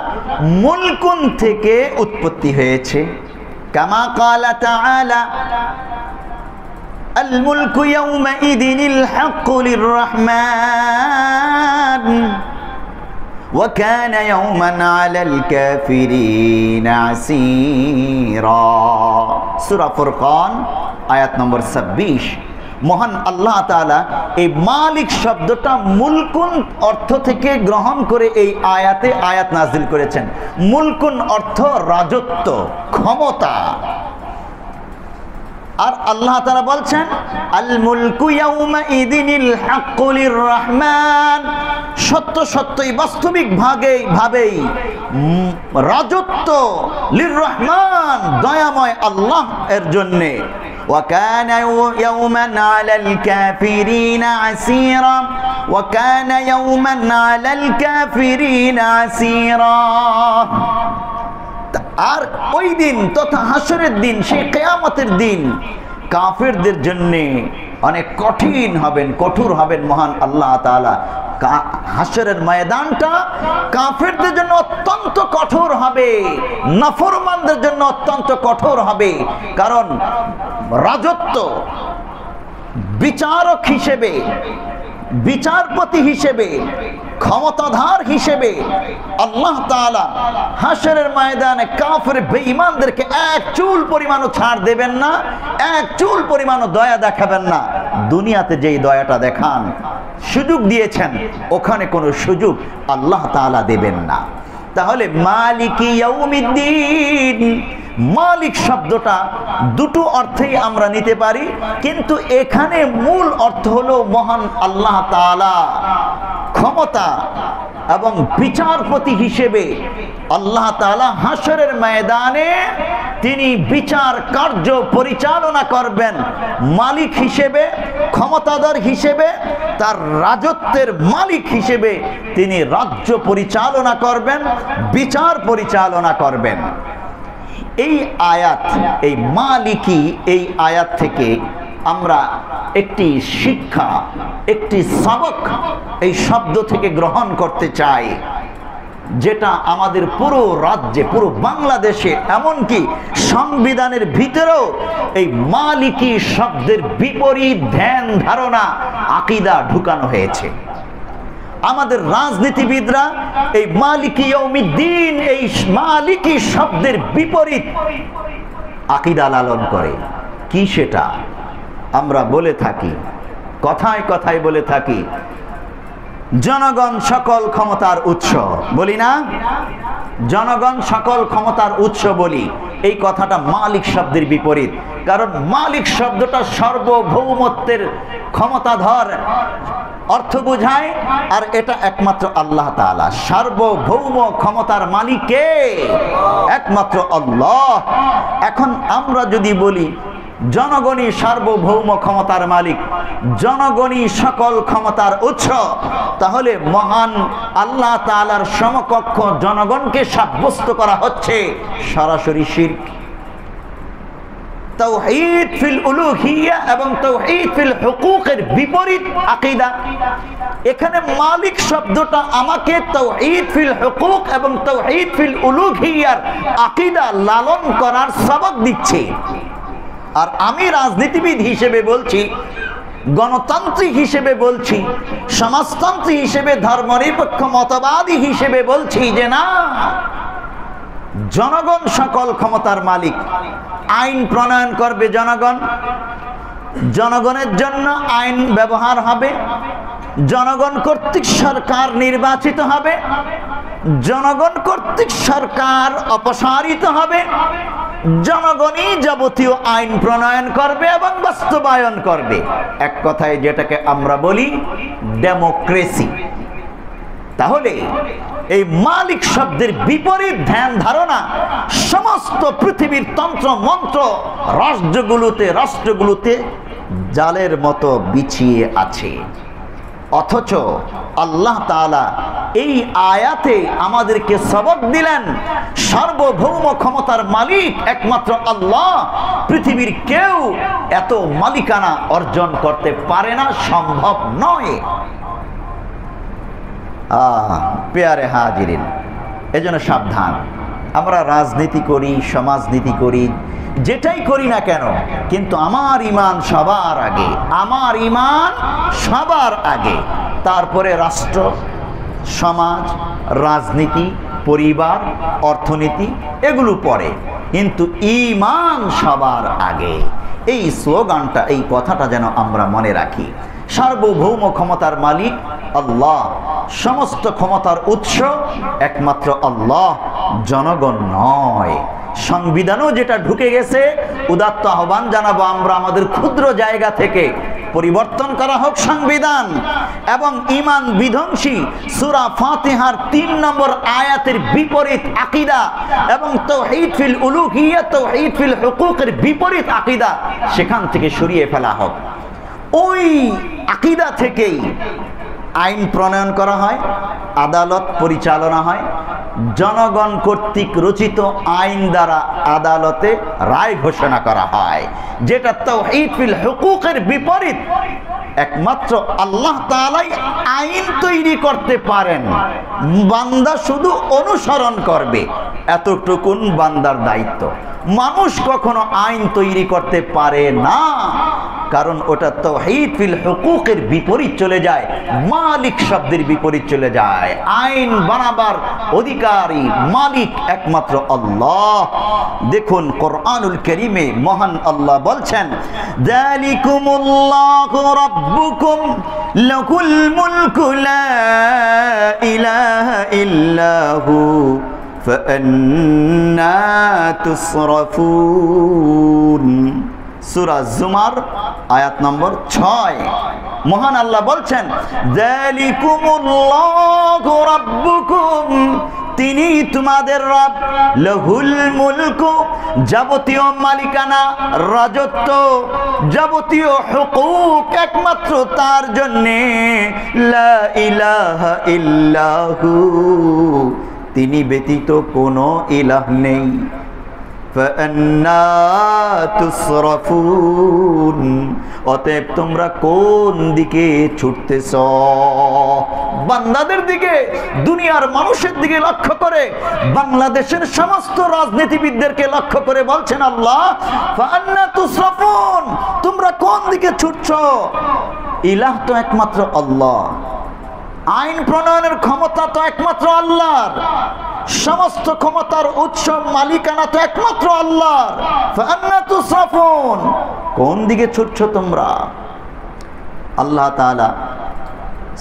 [SPEAKER 1] মুলকুন থেকে উৎপত্তি হয়েছে। কামা ক্বালা তাআলা, আল মুলকু ইয়াউমাইদিনিল হাক্কু লিররহমান ওয়া কানা ইয়াওমান আলাল কাফিরিনা আসীরা। সূরা ফুরকান আয়াত নম্বর 26। মহান আল্লাহ তাআলা এই মালিক শব্দটা মুলকুন অর্থ থেকে গ্রহণ করে এই আয়াতে আয়াত নাজিল করেছেন। মুলকুন অর্থ রাজত্ব, ক্ষমতা। আর আল্লাহ তাআলা বলছেন আল মুলকু ইয়াউমাইদিনিল হাক্কু লিররহমান, সত্য সত্যই বাস্তবিক ভাবেই রাজত্ব লিররহমান, দয়াময় আল্লাহ এর জন্যে। ওয়া কানা ইয়াওমান আলাল কাফিরিনা আসীরা, ওয়া কানা ইয়াওমান আলাল কাফিরিনা আসীরা। আর ওই দিন তথা হাসরের দিন, সেই কিয়ামতের দিন কাফেরদের জন্য অনেক কঠিন হবেন, কঠোর হবেন মহান আল্লাহ তাআলা। হাসরের ময়দানটা কাফেরদের জন্য অত্যন্ত কঠোর হবে, নাফরমানদের জন্য অত্যন্ত কঠোর হবে। কারণ রাজত্ব, বিচারক হিসেবে, বিচারপতি হিসেবে, ক্ষমতাধার হিসেবে আল্লাহ তাআলা হাসরের ময়দানে কাফের বেঈমানদেরকে এক চুল পরিমাণও ছাড় দেবেন না, এক চুল পরিমাণও দয়া দেখাবেন না। দুনিয়াতে যেই দয়াটা দেখান, সুযোগ দিয়েছেন, ওখানে কোনো সুযোগ আল্লাহ তাআলা দেবেন না। তাহলে মালিকি ইয়াউমিদ্দিন, মালিক শব্দটা দুটো অর্থেই আমরা নিতে পারি, কিন্তু এখানে মূল অর্থ হলো মহান আল্লাহ তাআলা ক্ষমতা এবং বিচারপতি হিসেবে আল্লাহ তাআলা হাসরের ময়দানে তিনি বিচার কার্য পরিচালনা করবেন। মালিক হিসেবে, ক্ষমতাধর হিসেবে, তার রাজত্বের মালিক হিসেবে তিনি রাজ্য পরিচালনা করবেন, বিচার পরিচালনা করবেন। এই আয়াত, এই মালিকি, এই আয়াত থেকে আমরা একটি শিক্ষা, একটি সবক এই শব্দ থেকে গ্রহণ করতে চাই, যেটা আমাদের পুরো রাজ্যে, পুরো বাংলাদেশে, এমনকি সংবিধানের ভিতরেও এই মালিকি শব্দের বিপরীত ধ্যান ধারণা, আকীদা ঢুকানো হয়েছে। আমাদের রাজনীতিবিদরা এই মালিকি ইয়াউমিদ্দিন, এই মালিকি শব্দের বিপরীত আকীদা লালন করে। কি সেটা? আমরা বলে থাকি, কথায় কথায় বলে থাকি, জনগণ সকল ক্ষমতার উৎস, বলি না? জনগণ সকল ক্ষমতার উৎস বলি। এই কথাটা মালিক শব্দের বিপরীত। কারণ মালিক শব্দটা সার্বভৌমত্বের ক্ষমতাধর অর্থ বোঝায়, আর এটা একমাত্র আল্লাহ তাআলা। সার্বভৌম ক্ষমতার মালিক কে? একমাত্র আল্লাহ। এখন আমরা যদি বলি জনগণই সার্বভৌম ক্ষমতার মালিক, জনগণই সকল ক্ষমতার উৎস, তাহলে মহান আল্লাহ তাআলার সমকক্ষ জনগণকে সাব্যস্ত করা হচ্ছে সরাসরি শিরক। তাওহীদ ফিল উলুহিয়্যা এবং তাওহীদ ফিল হুকুকের বিপরীত আকীদা। এখানে মালিক শব্দটা আমাকে তাওহীদ ফিল হুকুক এবং তাওহীদ ফিল উলুহিয়্যার আকীদা লালন করার সবক দিচ্ছে। আর আমি রাজনীতিবিদ হিসেবে বলছি, গণতান্ত্রিক হিসেবে বলছি, সমাজতন্ত্রী হিসেবে, ধর্মনিরপেক্ষ মতবাদী হিসেবে বলছি যে না, জনগণ সকল ক্ষমতার মালিক। আইন প্রণয়ন করবে জনগণ, জনগণের জন্য আইন ব্যবহার হবে, জনগণ কর্তৃক সরকার নির্বাচিত হবে, জনগণ কর্তৃক সরকার অপসারিত হবে, জনগণই যাবতীয় আইন প্রণয়ন করবে এবং বাস্তবায়ন করবে। এক কথায় যেটাকে আমরা বলি ডেমোক্রেসি। তাহলে এই মালিক শব্দের বিপরীত ধ্যান ধারণা সমস্ত পৃথিবীর তন্ত্র মন্ত্র রাষ্ট্রগুলোতে জালের মতো বিছিয়ে আছে। অথচ আল্লাহ তাআলা এই আয়াতে আমাদেরকে সবক দিলেন, সার্বভৌম ক্ষমতার মালিক একমাত্র আল্লাহ। পৃথিবীর কেউ এত মালিকানা অর্জন করতে পারে না, সম্ভব নয়। পেয়ারে হাজিরিন, এজন্য সাবধান। আমরা রাজনীতি করি, সমাজনীতি করি, যেটাই করি না কেন, কিন্তু আমার ঈমান সবার আগে, আমার ঈমান সবার আগে, তারপরে রাষ্ট্র, সমাজ, রাজনীতি, পরিবার, অর্থনীতি এগুলো পরে, কিন্তু ঈমান সবার আগে। এই স্লোগানটা, এই কথাটা যেন আমরা মনে রাখি। সার্বভৌম ক্ষমতার মালিক আল্লাহ, সমস্ত ক্ষমতার উৎস একমাত্র আল্লাহ, জনগণ নয়। সংবিধানও যেটা ঢুকে গেছে, উদাত্ত আহ্বান জানাবো আমরা আমাদের ক্ষুদ্র জায়গা থেকে, পরিবর্তন করা হোক সংবিধান। এবং ঈমান বিধ্বংসী সূরা ফাতিহার 3 নম্বর আয়াতের বিপরীত আকীদা এবং তাওহীদ ফিল উলুহিয়্যাহ, তাওহীদ ফিল হুকুকের বিপরীত আকীদা সেখান থেকে সরিয়ে ফেলা হোক। ওই আকীদা থেকেই আইন প্রণয়ন করা হয়, আদালত পরিচালনা হয়, জনগণ কর্তৃক রচিত আইন দ্বারা আদালতে রায় ঘোষণা করা হয়, যেটা তাওহীদ ফিল হুকুকের বিপরীত। একমাত্র আল্লাহ তাআলাই আইন তৈরি করতে পারেন, বান্দা শুধু অনুসরণ করবে, এতটুকুন বান্দার দায়িত্ব। মানুষ কখনো আইন তৈরি করতে পারে না, কারণ ওটা তাওহীদ ফিল হুকুকের বিপরীত চলে যায়, মালিক শব্দের বিপরীত চলে যায়। আইন বানাবার অধিকারী মালিক একমাত্র আল্লাহ। দেখুন কোরআনুল কারীমে মহান আল্লাহ বলছেন, যালিকুমুল্লাহু রাব্বুকুম লাহুল মুলকু লা ইলাহা ইল্লাহু ফাআন্না তুসরাফুন। সূরা জুমার আয়াত নম্বর 6। মহান আল্লাহ বলছেন, যালিকুমুল্লাহু রাব্বুকুম, তিনি তোমাদের রব, লাহুল মুলকু, যাবতীয় মালিকানা, রাজত্ব, যাবতীয় হুকুক একমাত্র তার জন্যে, লা ইলাহা ইল্লাহু, তিনি ব্যতীত কোনো ইলাহ নেই। ফাআন্না তুসরাফুন, অতএব তোমরা কোন দিকে ছুটতেছ? বান্দাদের দিকে, দুনিয়ার মানুষের দিকে লক্ষ্য করে, বাংলাদেশের সমস্ত রাজনীতিবিদদেরকে লক্ষ্য করে বলছেন আল্লাহ, ফাআন্না তুসরাফুন, তোমরা কোন দিকে ছুটছো? ইলাহ তো একমাত্র আল্লাহ, আইন প্রণয়নের ক্ষমতা তো একমাত্র আল্লাহর, সমস্ত ক্ষমতার উৎস, মালিকানা তো একমাত্র আল্লাহর। ফাআন্না তুসরাফুন, কোন দিকে ছুটছো তোমরা? আল্লাহ তাআলা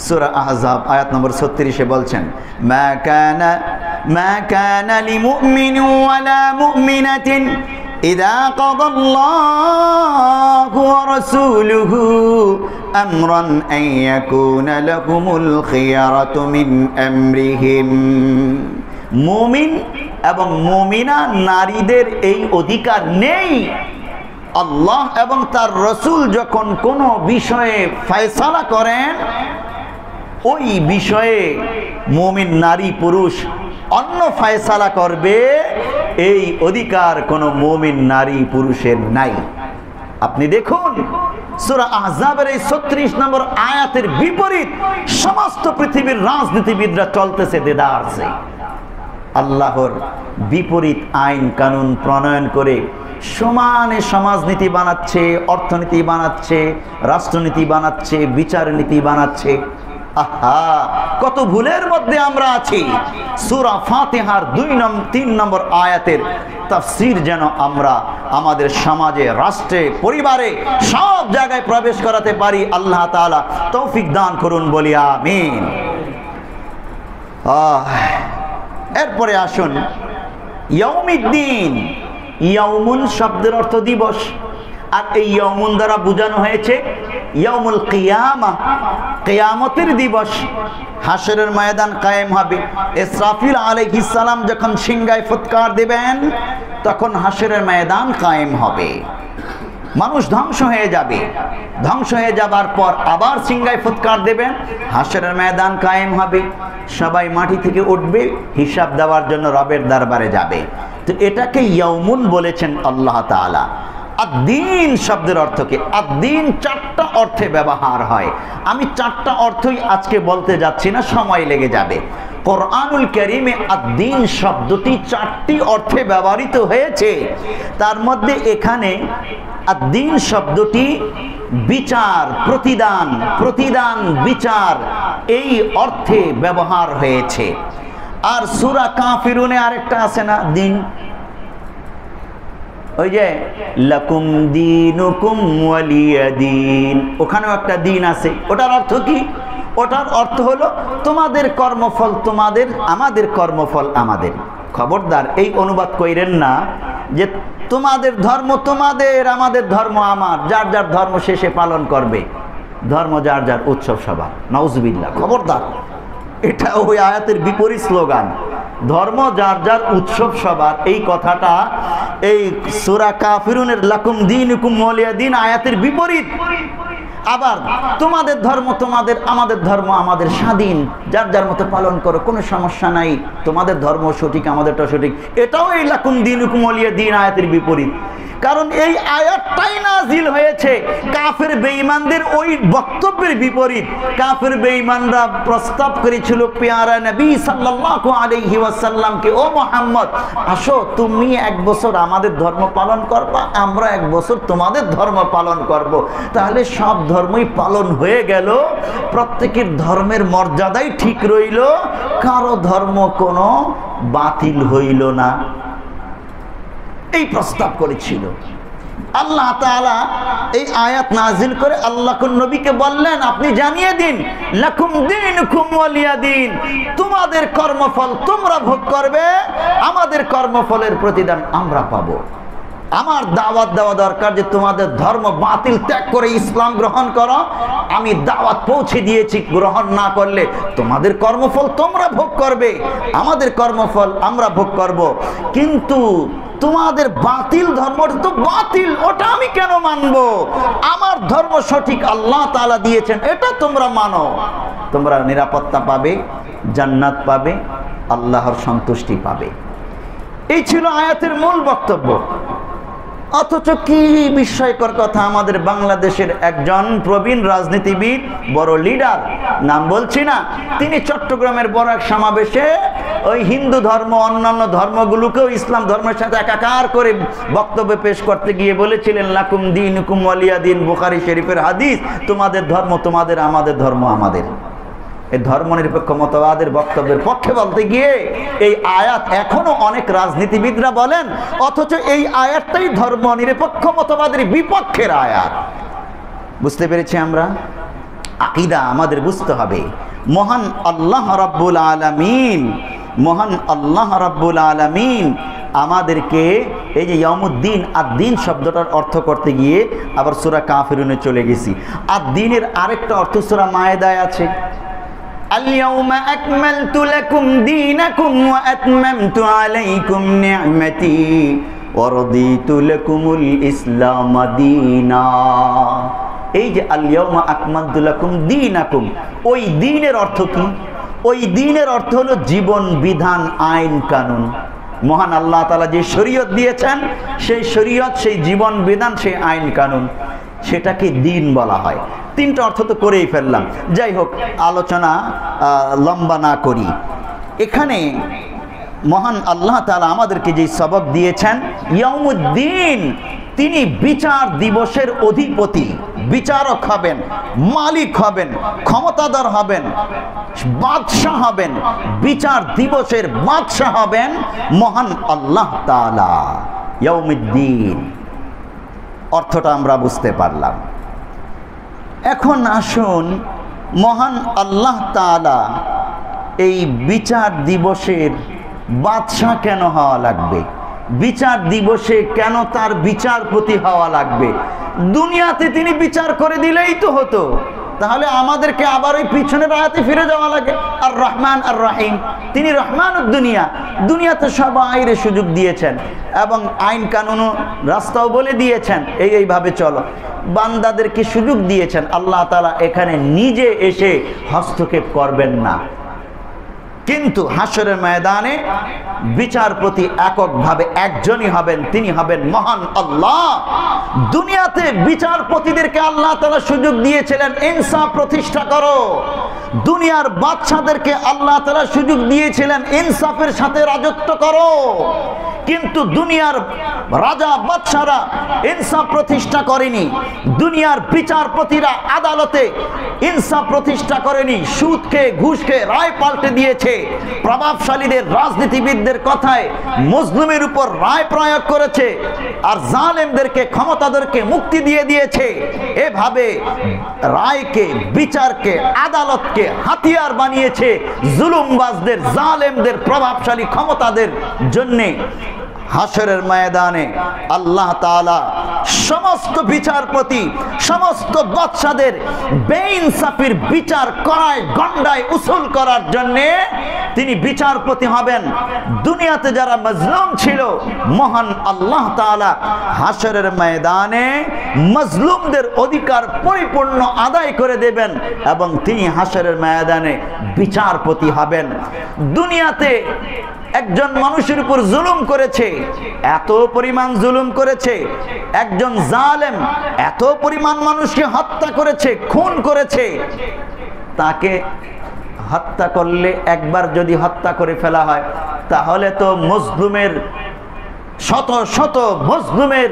[SPEAKER 1] সূরা আহজাব আয়াত নম্বর 36 বলছেন, মা কানা লিমুমিনিন ওয়ালা মুমিনাতিন ইযা কাদাল্লাহু ওয়া রাসূলুহু আমরান আন ইয়াকুনা লাহুমুল খিয়ারাতু মিন আমরিহিম। মুমিন এবং মুমিনা নারীদের এই অধিকার নেই। আল্লাহ এবং তার রাসূল যখন কোনো বিষয়ে ফয়সালা করেন, ওই বিষয়ে মুমিন নারী পুরুষ অন্য ফয়সালা করবে, এই অধিকার কোনো মুমিন নারী পুরুষের নাই। আপনি দেখুন সূরা আহজাবের এই 36 নম্বর আয়াতের বিপরীত সমস্ত পৃথিবীর রাজনীতিবিদরা চলতেছে দেদারসে। আল্লাহর বিপরীত আইন কানুন প্রণয়ন করে সমানে সমাজনীতি বানাচ্ছে, অর্থনীতি বানাচ্ছে, রাষ্ট্রনীতি বানাচ্ছে, বিচার নীতি বানাচ্ছে। আহা, কত ভুলের মধ্যে আমরা আছি। সূরা ফাতিহার 3 নম্বর আয়াতের তাফসীর যেন আমরা আমাদের সমাজে, রাষ্ট্রে, পরিবারে সব জায়গায় প্রবেশ করাতে পারি। আল্লাহ তাআলা তৌফিক দান করুন, বলি আমিন। এরপরে আসুন ইয়াউমিদ্দিন। ইয়াউমুন শব্দের অর্থ দিবস, আর এই ইয়াউমুন দ্বারা বোঝানো হয়েছে ইয়াউমুল কিয়ামা, কিয়ামতের দিবস। হাশরের ময়দান কায়েম হবে। ইসরাফিল আলাইহিস সালাম যখন সিংহায় ফুৎকার দিবেন, তখন হাশরের ময়দান কায়েম হবে। মানুষ ধ্বংস হয়ে যাবে, ধ্বংস হয়ে যাবার পর আবার সিংহায় ফুৎকার দেবেন, হাশরের ময়দান কায়েম হবে। সবাই মাটি থেকে উঠবে, হিসাব দেওয়ার জন্য রবের দরবারে যাবে। তো এটাকে ইয়াউমুন বলেছেন আল্লাহ তাআলা। আদ-দ্বীন শব্দের অর্থ কি? আদ-দ্বীন চারটা অর্থে ব্যবহার হয়। আমি চারটা অর্থই আজকে বলতে যাচ্ছি না, সময় লেগে যাবে। কোরআনুল কারীমে আদ-দ্বীন শব্দটি চারটি অর্থে ব্যবহৃত হয়েছে। তার মধ্যে এখানে আদ-দ্বীন শব্দটি বিচার, প্রতিদান, প্রতিদান বিচার এই অর্থে ব্যবহার হয়েছে। আর সূরা কাফিরুনে আরেকটা আছে না, দিন, ওই যে লাকুম দীনুকুম ওয়ালিয়া দীন, ওখানেও একটা দিন আছে। ওটার অর্থ কি? ওটার অর্থ হলো তোমাদের কর্মফল তোমাদের, আমাদের কর্মফল আমাদের। খবরদার এই অনুবাদ কইরেন না যে তোমাদের ধর্ম তোমাদের, আমাদের ধর্ম আমার, যার যার ধর্ম শেষে পালন করবে, ধর্ম যার যার, উৎসব সভা। নাউজুবিল্লাহ, খবরদার, এটা ওই আয়াতের বিপরীত স্লোগান। ধর্ম যার যার, উৎসব সবার, এই কথাটা এই সূরা কাফিরুনের লাকুম দীনুকুম ওয়ালিয়া দীন আয়াতের বিপরীত। আবার তোমাদের ধর্ম তোমাদের, আমাদের ধর্ম আমাদের, স্বাধীন, যার যার মতো পালন করো, কোনো সমস্যা নাই, তোমাদের ধর্ম সঠিক, আমাদেরটা সঠিক, এটাও এই লাকুম দীনুকুম ওয়ালিয়া দীন আয়াতের বিপরীত। কারণ এই আয়াতটাই নাজিল হয়েছে কাফের বেঈমানদের ওই বক্তব্যের বিপরীত। কাফের বেঈমানরা প্রস্তাব করেছিল পেয়ারা নবী সাল্লাল্লাহু আলাইহি ওয়াসাল্লামকে, ও মুহাম্মদ, আসো তুমি এক বছর আমাদের ধর্ম পালন করবা, আমরা এক বছর তোমাদের ধর্ম পালন করব। তাহলে সব ধর্মই পালন হয়ে গেল, প্রত্যেকের ধর্মের মর্যাদাই ঠিক রইল, কারো ধর্ম কোনো বাতিল হইল না। এই প্রস্তাব করেছিল। আল্লাহ তাআলা এই আয়াত নাজিল করে আল্লাহ নবীকে বললেন, আপনি জানিয়ে দিন, লাকুম দীনুকুম ওয়ালিয়া দীন, তোমাদের কর্মফল তোমরা ভোগ করবে, আমাদের কর্মফলের প্রতিদান আমরা পাবো। আমার দাওয়াত দেওয়া দরকার যে তোমাদের ধর্ম বাতিল ত্যাগ করে ইসলাম গ্রহণ করো। আমি দাওয়াত পৌঁছে দিয়েছি, গ্রহণ না করলে তোমাদের কর্মফল তোমরা ভোগ করবে, আমাদের কর্মফল আমরা ভোগ করব। কিন্তু তোমাদের বাতিল ধর্মটা তো বাতিল, ওটা আমি কেন মানব? আমার ধর্ম সঠিক, আল্লাহ তাআলা দিয়েছেন, এটা তোমরা মানো, তোমরা নিরাপত্তা পাবে, জান্নাত পাবে, আল্লাহর সন্তুষ্টি পাবে। এই ছিল আয়াতের মূল বক্তব্য। অথচ কি বিস্ময়কর কথা, আমাদের বাংলাদেশের একজন প্রবীণ রাজনীতিবিদ, বড় লিডার, নাম বলছি না, তিনি চট্টগ্রামের বড় এক সমাবেশে ওই হিন্দু ধর্ম অন্যান্য ধর্মগুলোকেও ইসলাম ধর্মের সাথে একাকার করে বক্তব্য পেশ করতে গিয়ে বলেছিলেন, লাকুম দীনুকুম ওয়ালিয়া দীন, বুখারী শরীফের হাদিস, তোমাদের ধর্ম তোমাদের, আমাদের ধর্ম আমাদের। এই ধর্মনিরপেক্ষ মতবাদের বক্তব্যের পক্ষে বলতে গিয়ে এই আয়াত এখনো অনেক রাজনীতিবিদরা বলেন, অথচ এই আয়াতটাই ধর্মনিরপেক্ষ মতবাদের বিপক্ষের আয়াত। বুঝতে পেরেছি আমরা? আকীদা আমাদের বুঝতে হবে। মহান আল্লাহ রাব্বুল আলামিন, মহান আল্লাহ রাব্বুল আলামিন আমাদেরকে এই যে ইয়াউমুদ্দিন, আদ-দ্বীন শব্দটার অর্থ করতে গিয়ে আবার সূরা কাফিরুনে চলে গেছি। আদ-দ্বীনের আরেকটা অর্থ সূরা মায়েদায় আছে, اليوم أكملت لكم دينكم وأتممت عليكم نعمتي ورضيت لكم الإسلام دينا। এই যে আল-ইয়াউমা আকমালতু লাকুম দীনাকুম, ওই দ্বীনের অর্থ কি? ওই দ্বীনের অর্থ হলো জীবন বিধান, আইন কানুন। মহান আল্লাহ তাআলা যে শরীয়ত দিয়েছেন, সেই শরীয়ত, সেই জীবন বিধান, সেই আইন কানুন, সেটাকে দ্বীন বলা হয়। তিনটা অর্থ তো করেই ফেললাম, যাই হোক আলোচনা লম্বা না করি। এখানে মহান আল্লাহ তাআলা আমাদেরকে যে সবক দিয়েছেন, ইয়াউমুদ্দিন, তিনি বিচার দিবসের অধিপতি, বিচারক হবেন, মালিক হবেন, ক্ষমতাধর হবেন, বাদশাহ হবেন, বিচার দিবসের বাদশাহ হবেন মহান আল্লাহ তাআলা। ইয়াউমুদ্দিন অর্থটা আমরা বুঝতে পারলাম। এখন আসুন, মহান আল্লাহ তাআলা এই বিচার দিবসের বাদশাহ কেন হওয়া লাগবে? বিচার দিবসে কেন তার বিচারপতি হওয়া লাগবে? দুনিয়াতে তিনি বিচার করে দিলেই তো হতো, তাহলে আমাদেরকে আবার ওই পিছনের আয়াতে ফিরে যাওয়া লাগে। আর রহমান আর রহিম, তিনি রহমানুদ দুনিয়া, দুনিয়াতে সবাইরে সুযোগ দিয়েছেন এবং আইন কানুন রাস্তাও বলে দিয়েছেন, এইভাবে চলো, বান্দাদেরকে সুযোগ দিয়েছেন। আল্লাহ তাআলা এখানে নিজে এসে হস্তক্ষেপ করবেন না। কিন্তু হাসরের ময়দানে বিচারপতি এককভাবে একজনই হবেন, তিনি হবেন মহান আল্লাহ। দুনিয়াতে বিচারপতিদেরকে আল্লাহ তাআলা সুযোগ দিয়েছিলেন ইনসাফ প্রতিষ্ঠা করো। দুনিয়ার বাদশাদেরকে আল্লাহ তাআলা সুযোগ দিয়েছিলেন ইনসাফের সাথে রাজত্ব করো। কিন্তু দুনিয়ার রাজা বাদশারা ইনসাফ প্রতিষ্ঠা করেনি, দুনিয়ার বিচারপতিরা আদালতে ইনসাফ প্রতিষ্ঠা করেনি, সুদ খেয়ে ঘুষ খেয়ে রায় পাল্টে দিয়েছে। প্রভাবশালীদের রাজনীতিবিদদের কথায় মজলুমের উপর রায় প্রয়োগ করেছে, আর জালেমদেরকে ক্ষমতাদেরকে মুক্তি দিয়ে দিয়েছে। এভাবে রায়কে, বিচারকে, আদালতকে হাতিয়ার বানিয়েছে জুলুমবাজদের, জালেমদের, প্রভাবশালী ক্ষমতাদের জন্যে। হাসরের ময়দানে আল্লাহ তাআলা সমস্ত বিচারপতি, সমস্ত বাদশাদের বেইনসাফির বিচার করায় গন্ডায় উসুল করার জন্যে তিনি বিচারপতি হবেন। দুনিয়াতে যারা মজলুম ছিল, মহান আল্লাহ তাআলা হাসরের ময়দানে মজলুমদের অধিকার পরিপূর্ণ আদায় করে দেবেন এবং তিনি হাসরের ময়দানে বিচারপতি হবেন। দুনিয়াতে একজন মানুষের উপর জুলুম করেছে, এত পরিমাণ জুলুম করেছে, একজন জালেম এত পরিমাণ মানুষকে হত্যা করেছে, খুন করেছে। তাকে হত্যা করলে, একবার যদি হত্যা করে ফেলা হয়, তাহলে তো মজলুমের শত শত মজলুমের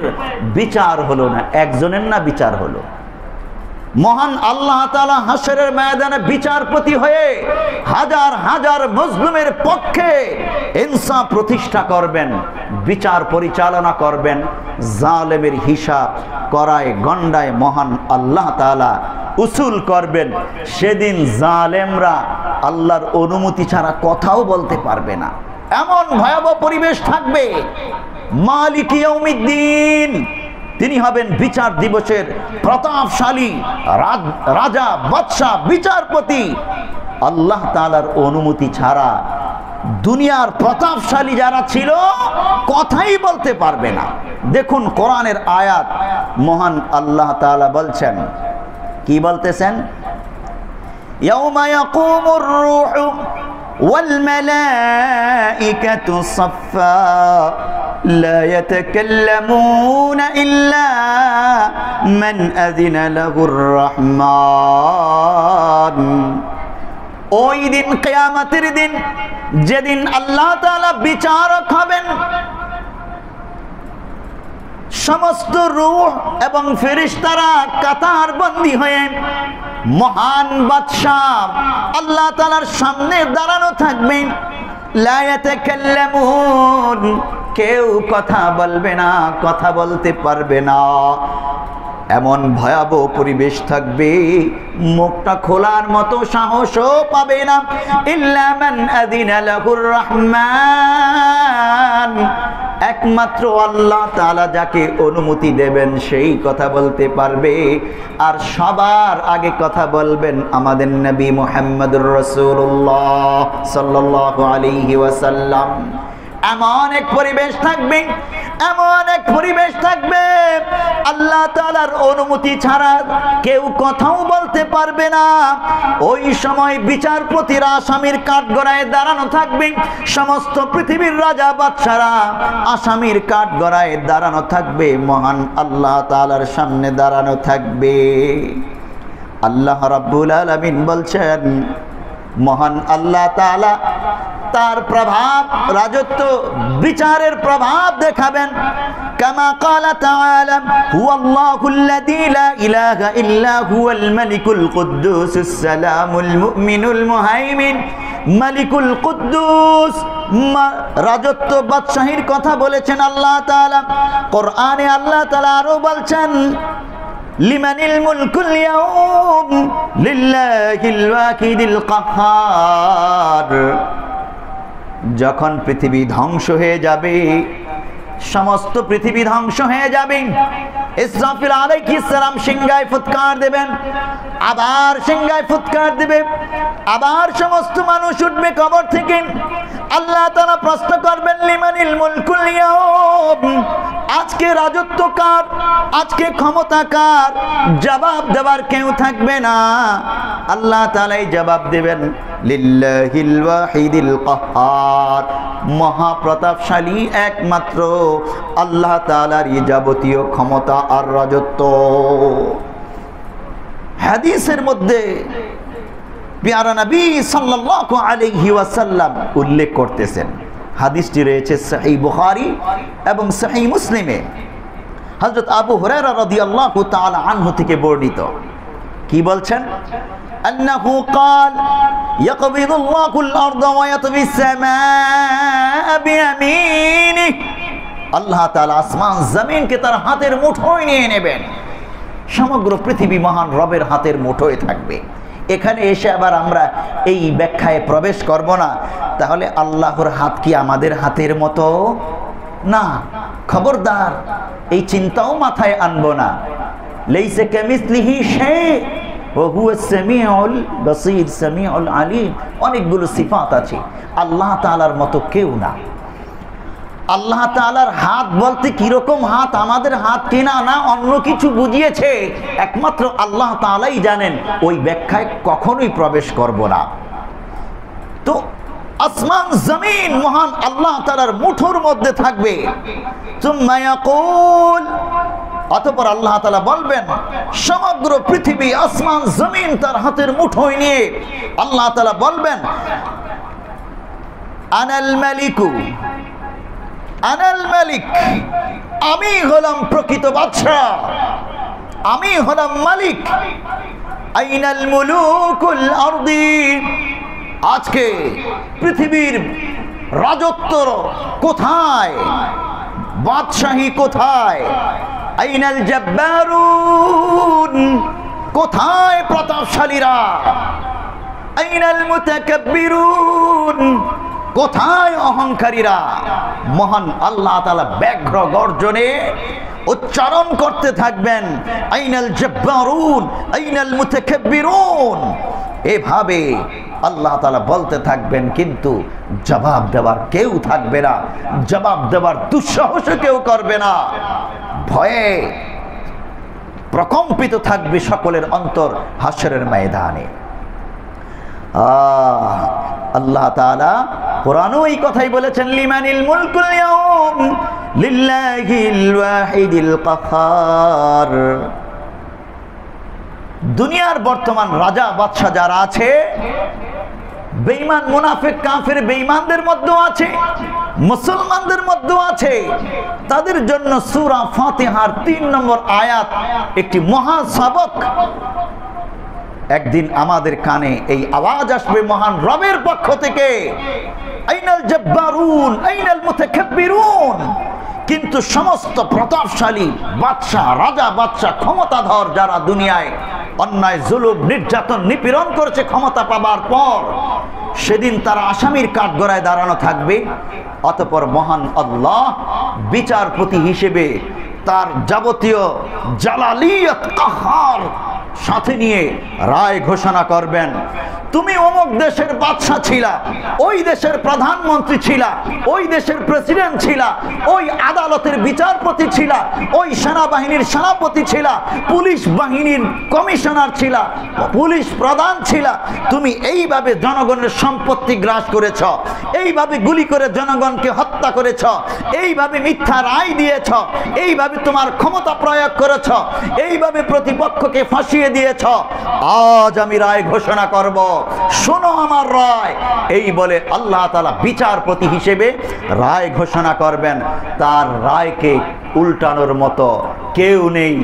[SPEAKER 1] বিচার হলো না, একজনের না বিচার হলো। মহান আল্লাহ তাআলা হাসরের ময়দানে বিচারপতি হয়ে হাজার হাজার মজলুমের পক্ষে ইনসাফ প্রতিষ্ঠা করবেন, বিচার পরিচালনা করবেন, জালেমের হিসাব করায় গন্ডায় মহান আল্লাহ তাআলা উসুল করবেন। সেদিন জালেমরা আল্লাহর অনুমতি ছাড়া কথাও বলতে পারবে না, এমন ভয়াবহ পরিবেশ থাকবে। মালিক ইয়াউমিদ্দিন, তিনি হবেন বিচার দিবসের প্রতাপশালী রাজা, বাদশা, বিচারপতি। আল্লাহ তাআলার অনুমতি ছাড়া দুনিয়ার প্রতাপশালী যারা ছিল কথাই বলতে পারবে না। দেখুন কোরআনের আয়াত, মহান আল্লাহ তাআলা বলছেন, কি বলতেছেন? ইয়াউমা ইয়াকুমুর রূহু ওয়াল মালাইকাতু সাফফা لا يتكلمون إلا من أذن له الرحمن। ওই দিন, কিয়ামতের দিন, যেদিন আল্লাহ তাআলা বিচারক হবেন, সমস্ত রূহ এবং ফেরেশতারা কাতার বন্দী হয়ে মহান বাদশাহ আল্লাহ তাআলার সামনে দাঁড়ানো থাকবেন। লা ইয়াতাকাল্লামুন, কেউ কথা বলবে না, কথা বলতে পারবে না। এমন ভয়াবহ পরিবেশ থাকবে, মুখটা খোলার মতো সাহসও পাবে না। ইল্লা মান আযিনা লাহুর রহমান, একমাত্র আল্লাহ তাআলা যাকে অনুমতি দেবেন সেই কথা বলতে পারবে। আর সবার আগে কথা বলবেন আমাদের নবী মুহাম্মদুর রাসূলুল্লাহ সাল্লাল্লাহু আলাইহি ওয়াসাল্লাম। এমন এক পরিবেশ থাকবে, এমন এক পরিবেশ থাকবে, আল্লাহ তাআলার অনুমতি ছাড়া কেউ কথাও বলতে পারবে না। ওই সময় বিচারপতিরা আসামির কাঠগড়ায় দাঁড়ানো থাকবে, সমস্ত পৃথিবীর রাজা বাদশারা আসামির কাঠগড়ায় দাঁড়ানো থাকবে, মহান আল্লাহ তাআলার সামনে দাঁড়ানো থাকবে। আল্লাহ রাব্বুল আলামিন বলছেন, মহান আল্লাহ তাআলা তার প্রভাব, রাজত্ব, বিচারের প্রভাব দেখাবেন। কামা ক্বালা তাআলা, হুয়াল্লাহুল্লাযী লা ইলাহা ইল্লা হুয়াল মালিকুল কুদ্দুসুস সালামুল মুমিনুল মুহাইমিন। মালিকুল কুদ্দুস, রাজত্ব, বাদশাহীর কথা বলেছেন আল্লাহ তাআলা। কোরআনে আল্লাহ তাআলা আরো বলছেন, লিমানিল মুলকুল ইয়াউম লিল্লাহিল ওয়াহিদিল কাহ্হার। যখন পৃথিবী ধ্বংস হয়ে যাবে, সমস্ত পৃথিবী ধ্বংস হয়ে যাবে, ইসরাফিল আলাইহিস সালাম সিংহায় ফুৎকার দেবেন, আবার সিংহায় ফুৎকার দিবে, আবার সমস্ত মানুষ উঠবে কবর থেকে। আল্লাহ তাআলা প্রশ্ন করবেন, লিমানিল মুলকুল ইয়াউম, আজকে রাজত্ব কার, আজকে ক্ষমতা কার, জবাব দেওয়ার কেউ থাকবে না। আল্লাহ তাআলাই জবাব দেবেন, লিল্লাহিল ওয়াহিদিল কাহ্হার, মহাপ্রতাপশালী একমাত্র আল্লাহ তাআলার যাবতীয় ক্ষমতা আর রাজত্ব। হাদিসের মধ্যে প্যারা নবী সাল্লাল্লাহু আলাইহি ওয়াসাল্লাম উল্লেখ করতেছেন, হাদিসটি রয়েছে সহিহ বুখারী এবং সহিহ মুসলিমে। হযরত আবু হুরায়রা রাদিয়াল্লাহু তাআলা আনহু থেকে বর্ণিত, কি বলছেন? আন্নাহু ক্বাল ইয়াকবিদুল্লাহুল আরদা ওয়া ইয়াতবিস সামাআ বিয়ামিনিহি, আল্লাহ তাআলা আসমান জমিনকে তার হাতের মুঠোয় নিয়ে নেবেন। সমগ্র পৃথিবী মহান রবের হাতের মুঠোয় থাকবে। এখানে এসে আবার আমরা এই ব্যাখ্যায় প্রবেশ করব না, তাহলে আল্লাহর হাত কি আমাদের হাতের মতো? না, খবরদার, এই চিন্তাও মাথায় আনবো না। লাইসা কামিসলিহি শাই ওয়া হুয়াস সামিউল বাসীর, সামিউল আলিম, অনেকগুলো সিফাত আছে। আল্লাহ তাআলার মতো কেউ না। আল্লাহ তাআলার হাত বলতে কিরকম হাত, আমাদের হাত কিনা না অন্য কিছু বুঝিয়েছে, একমাত্র আল্লাহ তাআলাই জানেন। ওই ব্যাখ্যায় কখনোই প্রবেশ করব না। তো আসমান জমিন মহান আল্লাহ তাআলার মুঠোর মধ্যে থাকবে। সুম্মা ইয়াকুল, অতঃপর আল্লাহ তাআলা বলবেন, সমগ্র পৃথিবী আসমান জমিন তার হাতের মুঠোয় নিয়ে আল্লাহ তাআলা বলবেন, আনাল মালিকু, আনাল মালিক, আমি হলাম প্রকৃত বাদশা, আমি হলাম মালিক। আইনাল মুলুকুল আরদি, আজকে পৃথিবীর রাজত্ব কোথায়, বাদশাহী কোথায়? আইনাল জাব্বারুন, কোথায় প্রতাপশালীরা? আইনাল মুতাকাব্বিরুন, কোথায় অহংকারীরা? মহান আল্লাহ তাআলা ব্যাঘ্র গর্জনে উচ্চারণ করতে থাকবেন, আইনাল জাব্বারুন আইনাল মুতাকাব্বিরুন। এভাবে আল্লাহ তাআলা বলতে থাকবেন, কিন্তু জবাব দেওয়ার কেউ থাকবে না, জবাব দেওয়ার দুঃসাহস কেউ করবে না। ভয়ে প্রকম্পিত থাকবে সকলের অন্তর হাসরের ময়দানে। আল্লাহ তাআলা কোরআনেও এই কথাই বলেছেন, লিমানিল মুলকুল ইয়াউম লিল্লাহিল ওয়াহিদিল কাহ্হার। দুনিয়ার বর্তমান রাজা বাদশা যারা আছে, বেঈমান মুনাফিক কাফের বেঈমানদের মধ্যেও আছে, মুসলমানদের মধ্যেও আছে। তাদের জন্য সূরা ফাতিহার ৩ নম্বর আয়াত একটি মহা সবক। একদিন আমাদের কানে এই আওয়াজ আসবে মহান রবের পক্ষ থেকে, আইনাল জাব্বারুন আইনাল মুতাকাব্বিরুন। কিন্তু সমস্ত প্রতাপশালী বাদশা, রাজা বাদশা, ক্ষমতাধর যারা দুনিয়ায় অন্যায় জুলুম নির্যাতন নিপীড়ন করেছে ক্ষমতা পাবার পর, সেদিন তারা আসামির কাঠগড়ায় দাঁড়ানো থাকবে। অতঃপর মহান আল্লাহ বিচারপতি হিসেবে তার যাবতীয় জালালিয়ত কাহ্হার সাথে নিয়ে রায় ঘোষণা করবেন, তুমি অমুক দেশের বাদশা ছিলা, ওই দেশের প্রধানমন্ত্রী ছিলা, ওই দেশের প্রেসিডেন্ট ছিলা, ওই আদালতের বিচারপতি ছিলা, ওই সেনাবাহিনীর সেনাপতি ছিলা, পুলিশ বাহিনীর কমিশনার ছিলা, পুলিশ প্রধান ছিলা। তুমি এইভাবে জনগণের সম্পত্তি গ্রাস করেছ, এইভাবে গুলি করে জনগণকে হত্যা করেছ, এইভাবে মিথ্যা রায় দিয়েছ, এইভাবে তোমার ক্ষমতা প্রয়োগ করেছ, এইভাবে প্রতিপক্ষকে ফাঁসিয়ে দিয়েছ। আজ আমি রায় ঘোষণা করব, শোনো আমার রায়। এই বলে আল্লাহ তাআলা বিচারপতি হিসেবে রায় ঘোষণা করবেন। তার রায়কে উল্টানোর মতো কেউ নেই,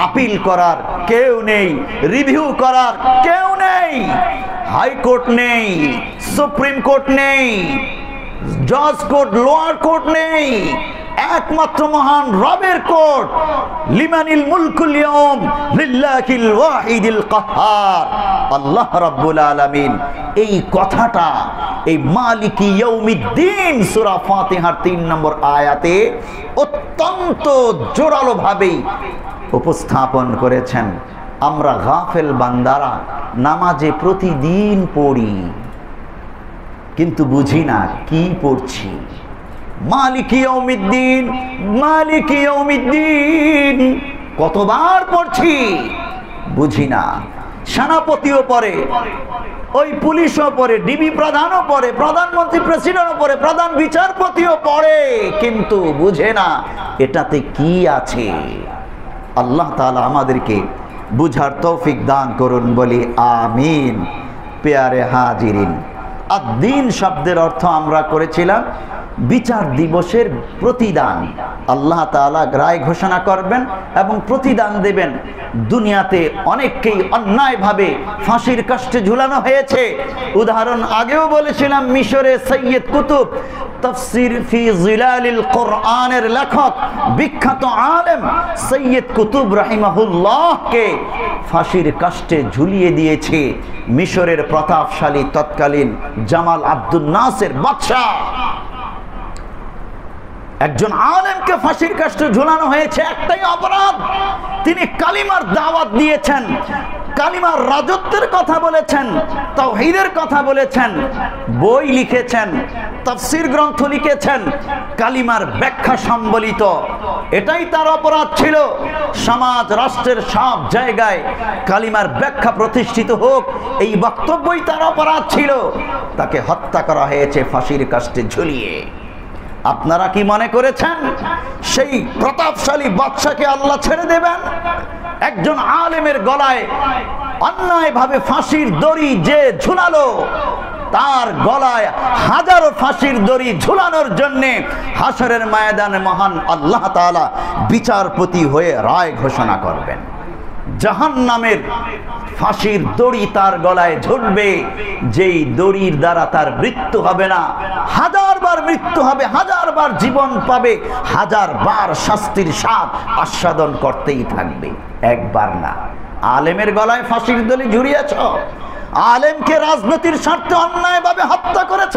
[SPEAKER 1] আপিল করার কেউ নেই, রিভিউ করার কেউ নেই। হাইকোর্ট নেই, সুপ্রিম কোর্ট নেই, জজ কোর্ট, লোয়ার কোর্ট নেই, একমাত্র মহান রবের কোর্ট। লিমানিল মুলকুল ইয়াউম লিল্লাহিল ওয়াহিদিল কাহ্হার। আল্লাহ রাব্বুল আলামিন এই কথাটা, এই মালিকি ইয়াউমিদ্দিন সূরা ফাতিহার ৩ নম্বর আয়াতে অত্যন্ত জোরালো ভাবেই উপস্থাপন করেছেন। আমরা গাফেল বান্দারা নামাজে প্রতিদিন পড়ি, কিন্তু বুঝি না কি পড়ছি। মালিকি ইয়াউমিদ্দিন, মালিকি ইয়াউমিদ্দিন কতবার পড়ছি বুঝি না। সেনাপতিও পড়ে, ওই পুলিশও পড়ে, ডিবি প্রধানও পড়ে, প্রধানমন্ত্রী প্রেসিডেন্টও পড়ে, প্রধান বিচারপতিও পড়ে, কিন্তু বুঝে না এটাতে কি আছে। আল্লাহ তাআলা আমাদেরকে বুঝার তৌফিক দান করুন, বলি আমিন। পেয়ারে হাজিরিন, আদ-দ্বীন শব্দের অর্থ আমরা করেছিলাম বিচার দিবসের প্রতিদান। আল্লাহ তাআলা রায় ঘোষণা করবেন এবং প্রতিদান দেবেন। দুনিয়াতে অনেককেই অন্যায়ভাবে ফাঁসির কাস্টে ঝুলানো হয়েছে। উদাহরণ আগেও বলেছিলাম, মিশরে সৈয়দ কুতুব, তাফসীর ফি জিলালিল কোরআনের লেখক, বিখ্যাত আলেম সৈয়দ কুতুব রাহিমাহুল্লাহকে ফাঁসির কাস্টে ঝুলিয়ে দিয়েছে মিশরের প্রতাপশালী তৎকালীন জামাল আব্দুল নাসের বাদশাহ। একজন আলেমকে ফাঁসির কাস্টে ঝুলানো হয়েছে, একটাই অপরাধ, তিনি কালিমার দাওয়াত দিয়েছেন, কালিমার রাজত্বের কথা বলেছেন, তাওহীদের কথা বলেছেন, বই লিখেছেন, তাফসীর গ্রন্থ লিখেছেন, কালিমার ব্যাখ্যা সম্বলিত, এটাই তার অপরাধ ছিল। সমাজ রাষ্ট্রের সব জায়গায় কালিমার ব্যাখ্যা প্রতিষ্ঠিত হোক, এই বক্তব্যই তার অপরাধ ছিল। তাকে হত্যা করা হয়েছে ফাঁসির কাস্টে ঝুলিয়ে। আপনারা কি মনে করেছেন সেই প্রতাপশালী বাদশাকে আল্লাহ ছেড়ে দেবেন? একজন আলেমের গলায় অন্যায়ভাবে ফাঁসির দড়ি যে ঝুলালো, তার গলায় হাজারো ফাঁসির দড়ি ঝুলানোর জন্য হাসরের ময়দানে মহান আল্লাহ তাআলা বিচারপতি হয়ে রায় ঘোষণা করবেন। জাহান্নামের ফাঁসির দড়ি তার গলায় ঝুলবে, যেই দড়ির দ্বারা তার মৃত্যু হবে না, হাজারবার মৃত্যু হবে, হাজারবার জীবন পাবে, হাজারবার শাস্তির স্বাদ আস্বাদন করতেই থাকবে, একবার না। আলেমের গলায় ফাঁসির দড়ি ঝুলিয়েছ, আলেমকে রাজনীতির স্বার্থে অন্যায়ভাবে হত্যা করেছ।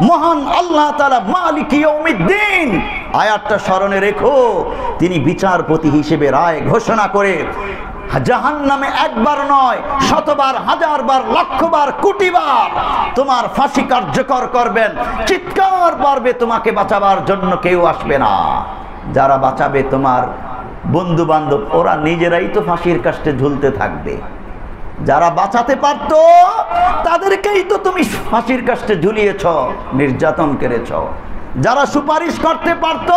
[SPEAKER 1] মহান আল্লাহ তাআলা মালিক ইয়াউমিদ্দিন আয়াতটা স্মরণে রেখো, তিনি বিচারপতি হিসেবে রায় ঘোষণা করে জাহান্নামে একবার নয়, শতবার, হাজারবার, লক্ষবার, কোটিবার তোমার ফাঁসি কার্যকর করবেন। চিৎকার পারবে, তোমাকে বাঁচাবার জন্য কেউ আসবে না। যারা বাঁচাবে তোমার বন্ধু বান্ধব, ওরা নিজেরাই তো ফাঁসির কাস্টে ঝুলতে থাকবে। যারা বাঁচাতে পারতো তাদেরকেই তো তুমি ফাঁসির কাস্টে ঝুলিয়েছ, নির্যাতন করেছ। যারা সুপারিশ করতে পারতো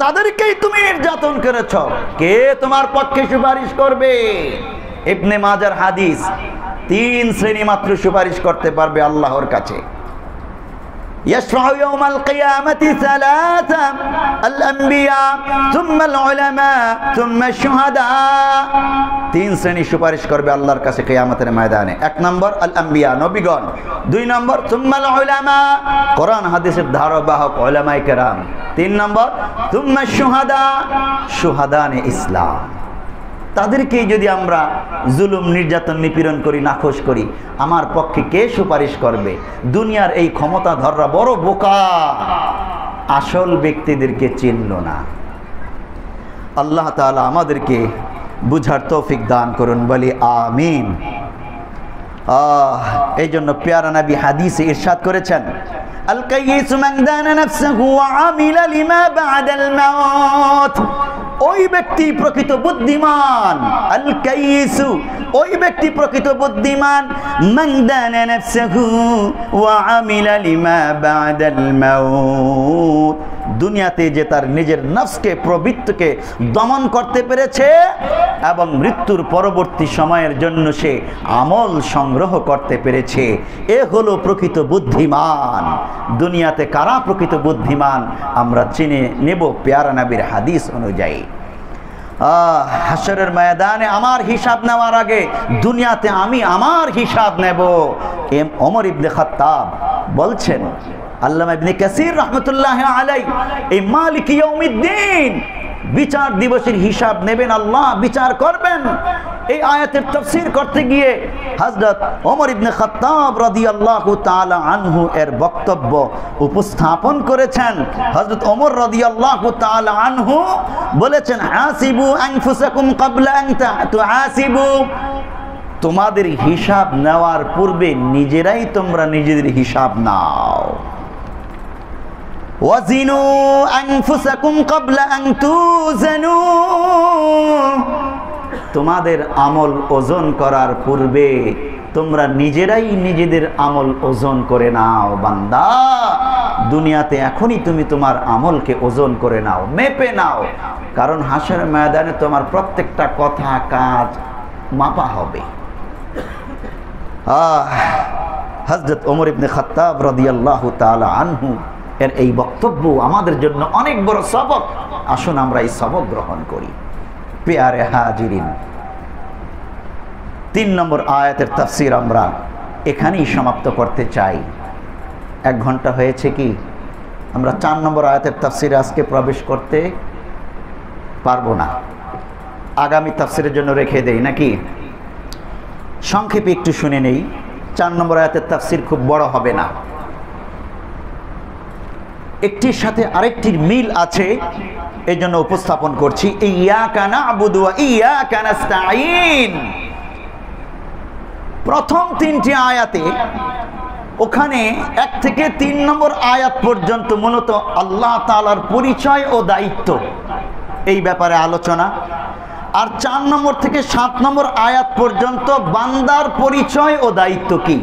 [SPEAKER 1] তাদেরকেই তুমি নির্যাতন করেছ। কে তোমার পক্ষে সুপারিশ করবে? ইবনে মাজার হাদিস, 3 শ্রেণী মাত্র সুপারিশ করতে পারবে আল্লাহর কাছে। يشفع يوم القيامة 3: الأنبياء ثم العلماء ثم الشهداء। 3 শ্রেণী সুপারিশ করবে আল্লাহর কাছে কিয়ামতের ময়দানে। 1 নম্বর আল আম্বিয়া, নবীগণ। 2 নম্বর সুম্মাল উলামা, কোরআন হাদিসের ধারাবাহক উলামায়ে কেরাম। 3 নম্বর সুম্মা শুহাদা, শুহাদানে ইসলাম। তাদেরকে যদি আমরা জুলুম, নির্যাতন, নিপীড়ন করি, নাখোশ করি, আমার পক্ষে কে সুপারিশ করবে? দুনিয়ার এই ক্ষমতাধররা বড় বোকা, আসল ব্যক্তিদেরকে চিনল না। আল্লাহ তাআলা আমাদেরকে বুঝার তৌফিক দান করুন, বলি আমিন। এই জন্য প্যারা নবী হাদিসে ইরশাদ করেছেন, আল কাইয়িসু মান দানা নাফসাহু ওয়া আমিলা লিমা বা'দাল মাউত। ওই ব্যক্তি প্রকৃত বুদ্ধিমান। আল কাইয়িসু, ওই ব্যক্তি প্রকৃত বুদ্ধিমান। মান দানা নাফসাহু ওয়া আমিলা লিমা বা'দাল মাউত। দুনিয়াতে যে তার নিজের নফসকে, প্রবৃত্তিকে দমন করতে পেরেছে এবং মৃত্যুর পরবর্তী সময়ের জন্য সে আমল সংগ্রহ করতে পেরেছে, এ হলো প্রকৃত বুদ্ধিমান। দুনিয়াতে কারা প্রকৃত বুদ্ধিমান আমরা চিনে নেব প্যারা নবীর হাদিস অনুযায়ী। হাশরের ময়দানে আমার হিসাব নেওয়ার আগে দুনিয়াতে আমি আমার হিসাব নেব। ওমর ইবনে খাত্তাব বলছেন, আল্লামা ইবনে কাসির রাহমাতুল্লাহ আলাইহি, এই মালিক ইয়াউমিদ্দিন বিচার দিবসের হিসাব নেবেন, আল্লাহ বিচার করবেন। এই আয়াতের তাফসীর করতে গিয়ে হযরত ওমর ইবনে খাত্তাব রাদিয়াল্লাহু তাআলা আনহু এর বক্তব্য উপস্থাপন করেছেন। হযরত ওমর রাদিয়াল্লাহু তাআলা আনহু বলেছেন, হাসিবু আনফুসাকুম ক্বাবলা আন তুহাসিবু। তোমাদের হিসাব নেওয়ার পূর্বে নিজেরাই তোমরা নিজেদের হিসাব নাও। ওয়াজিনু আনফুসাকুম ক্বাবলা আন তুযানু, তোমাদের আমল ওজন করার পূর্বে তোমরা নিজেরাই নিজেদের আমল ওজন করে নাও। বান্দা, দুনিয়াতে এখনই তুমি তোমার আমলকে ওজন করে নাও, মেপে নাও, কারণ হাসরের ময়দানে তোমার প্রত্যেকটা কথা কাজ মাপা হবে। হযরত ওমর ইবনে খাত্তাব রাদিয়াল্লাহু তাআলা আনহু এর এই বক্তব্য আমাদের জন্য অনেক বড় সবক। আসুন আমরা এই সবক গ্রহণ করি। পেয়ারে হাজিরিন, 3 নম্বর আয়াতের তাফসীর আমরা এখানেই সমাপ্ত করতে চাই। 1 ঘন্টা হয়েছে কি? আমরা 4 নম্বর আয়াতের তাফসীরে আজকে প্রবেশ করতে পারবো না, আগামী তাফসীরের জন্য রেখে দেই নাকি? সংক্ষেপে একটু শুনে নেই। 4 নম্বর আয়াতের তাফসীর খুব বড় হবে না, একটির সাথে আরেকটির মিল আছে, এই জন্য উপস্থাপন করছি। ইয়াকা না'বুদু ওয়া ইয়াকা নাস্তাঈন, প্রথম 3টি আয়াতে ওখানে 1 থেকে 3 নম্বর আয়াত পর্যন্ত মূলত আল্লাহ তাআলার পরিচয় ও দায়িত্ব এই ব্যাপারে আলোচনা, আর 4 নম্বর থেকে 7 নম্বর আয়াত পর্যন্ত বান্দার পরিচয় ও দায়িত্ব কি,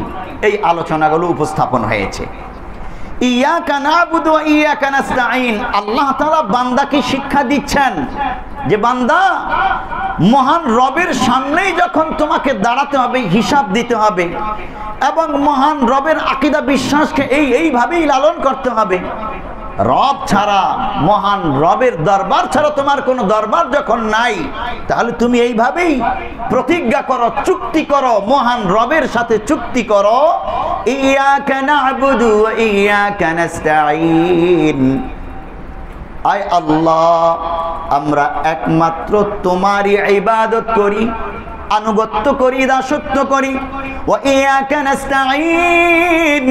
[SPEAKER 1] এই আলোচনাগুলো উপস্থাপন হয়েছে। ইয়াকা না'বুদু ওয়া ইয়াকা নাস্তাঈন, আল্লাহ তাআলা বান্দাকে শিক্ষা দিচ্ছেন যে বান্দা, মহান রবের সামনেই যখন তোমাকে দাঁড়াতে হবে, হিসাব দিতে হবে, এবং মহান রবের আকীদা বিশ্বাসকে এইভাবেই লালন করতে হবে। রব ছাড়া, মহান রবের দরবার ছাড়া তোমার কোনো দরবার যখন নাই, তাহলে তুমি এইভাবেই প্রতিজ্ঞা করো, চুক্তি করো, মহান রবের সাথে চুক্তি করো, ইয়াকা না'বুদু ওয়া ইয়াকা নাস্তাঈন, আয় আল্লাহ, আমরা একমাত্র তোমারই ইবাদত করি, আনুগত্য করি, দাসত্ব করি, ওয়া ইয়াকা নাস্তাঈন,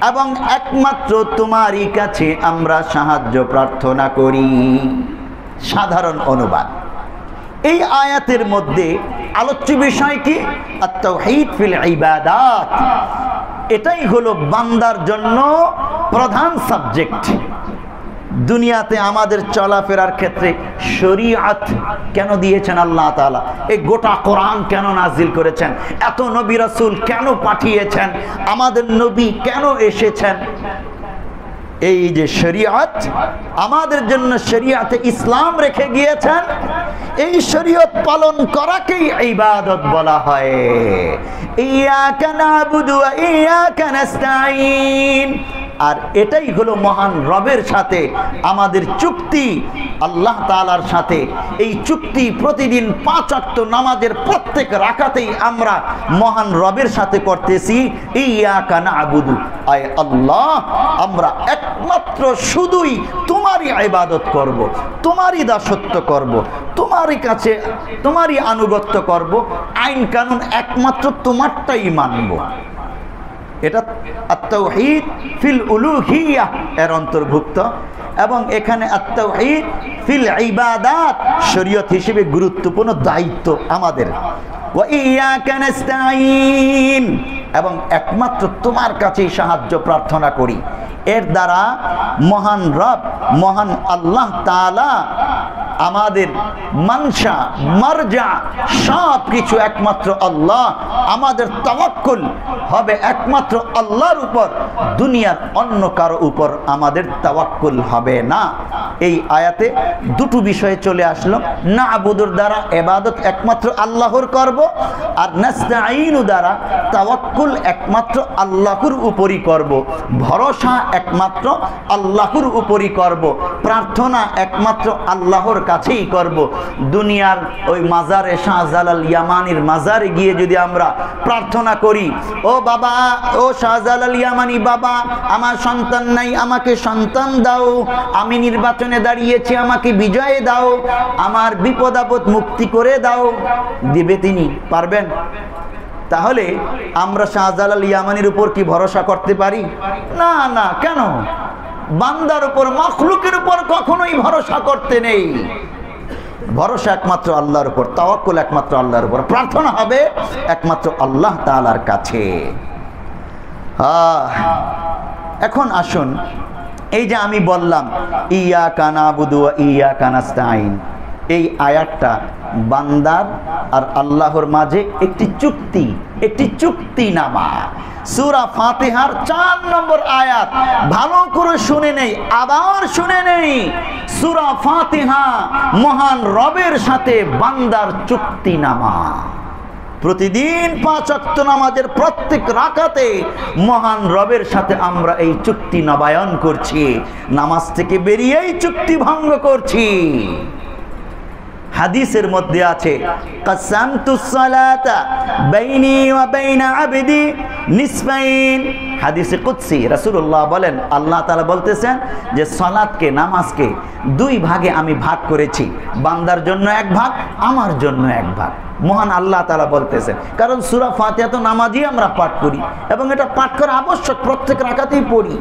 [SPEAKER 1] এবং একমাত্র তোমারই কাছে আমরা সাহায্য প্রার্থনা করি। সাধারণ অনুবাদ। এই আয়াতের মধ্যে আলোচ্য বিষয় কি? আত-তাওহীদ ফিল ইবাদাত, এটাই হলো বান্দার জন্য প্রধান সাবজেক্ট। দুনিয়াতে আমাদের চলাফেরার ক্ষেত্রে শরীয়ত কেন দিয়েছেন আল্লাহ তাআলা? এই গোটা কোরআন কেন নাজিল করেছেন? এত নবী রাসূল কেন পাঠিয়েছেন? আমাদের নবী কেন এসেছেন? এই যে শরীয়ত আমাদের জন্য, শরীয়তে ইসলাম রেখে গিয়েছেন, এই শরীয়ত পালন করাকেই ইবাদত বলা হয়। ইয়াকা না'বুদু ওয়া ইয়াকা নাস্তাঈন, আর এটাই হলো মহান রবের সাথে আমাদের চুক্তি, আল্লাহ তাআলার সাথে। এই চুক্তি প্রতিদিন 5 ওয়াক্ত নামাজের প্রত্যেক রাকাতেই আমরা মহান রবের সাথে করতেছি। ইয়াকা না'বুদু, আয় আল্লাহ, আমরা একমাত্র শুধুই তোমারই ইবাদত করব, তোমারই দাসত্ব করব, তোমারই কাছে তোমারই আনুগত্য করব, আইন কানুন একমাত্র তোমারটাই মানব। এটা আত-তাওহীদ ফিল উলুহিয়্যাহ এর অন্তর্ভুক্ত, এবং এখানে আত-তাওহীদ ফিল ইবাদাত শরীয়ত হিসেবে গুরুত্বপূর্ণ দায়িত্ব আমাদের। ওয়া ইয়াকা নাস্তাঈন, এবং একমাত্র তোমার কাছেই সাহায্য প্রার্থনা করি। এর দ্বারা মহান রব, মহান আল্লাহ তাআলা আমাদের মানসা, মারজা সব কিছু একমাত্র আল্লাহ। আমাদের তাওয়াক্কুল হবে একমাত্র আল্লাহর উপর, দুনিয়ার অন্য কারো উপর আমাদের তাওয়াক্কুল হবে না। এই আয়াতে দুটো বিষয়ে চলে আসলো। না'বুদুর দ্বারা ইবাদত একমাত্র আল্লাহর করব, আর নাস্তাঈনু দ্বারা তাওয়াক্কুল একমাত্র আল্লাহর উপরই করব, ভরসা একমাত্র আল্লাহর উপরই করব, প্রার্থনা একমাত্র আল্লাহর কাছেই করব। দুনিয়ার ওই মাজারে, শাহজালাল ইয়ামানির মাজারে গিয়ে যদি আমরা প্রার্থনা করি, ও বাবা, ও শাহজালাল ইয়ামানি বাবা, আমার সন্তান নাই, আমাকে সন্তান দাও, আমি নির্বাচনে দাঁড়িয়েছি, আমাকে বিজয় দাও, আমার বিপদ আপদ মুক্তি করে দাও, দিবে তিনি? পারবেন? তাহলে আমরা শাহজালাল ইয়ামানির উপর কি ভরসা করতে পারি? না, না। কেন? বান্দার উপর, মাখলুকের উপর কখনোই ভরসা করতে নেই। ভরসা একমাত্র আল্লাহর উপর, তাওয়াক্কুল একমাত্র আল্লাহর উপর, প্রার্থনা হবে একমাত্র আল্লাহ তাআলার কাছে। এখন আসুন এই যে আমি বললাম ইয়াকা নাবুদু ওয়া ইয়াকা নাস্তাইন, এই আয়াতটা বান্দার আর আল্লাহর মাঝে একটি চুক্তিনামা। সূরা ফাতিহার 4 নম্বর আয়াত ভালো করে শুনে নেই, আবার শুনে নেই। সূরা ফাতিহা মহান রবের সাথে বান্দার চুক্তিনামা। প্রতিদিন 5 ওয়াক্ত নামাজের প্রত্যেক রাকাতে মহান রবের সাথে আমরা এই চুক্তি নবায়ন করছি, নামাজ থেকে বেরিয়েই চুক্তি ভঙ্গ করছি। হাদিসের মধ্যে আছে কাসামতুস সালাতা বাইনি ওয়া বাইনা আবদি নিসফাইন, হাদিসে কুদসি রাসূলুল্লাহ বলেন, আল্লাহ তাআলা বলতেছেন যে সালাতকে, নামাজকে 2 ভাগে আমি ভাগ করেছি, বান্দার জন্য 1 ভাগ, আমার জন্য 1 ভাগ। মহান আল্লাহ তাআলা বলতেছেন, কারণ সূরা ফাতিহা তো নামাজই আমরা পাঠ করি এবং এটা পাঠ করা আবশ্যক, প্রত্যেক রাকাতেই পড়ি।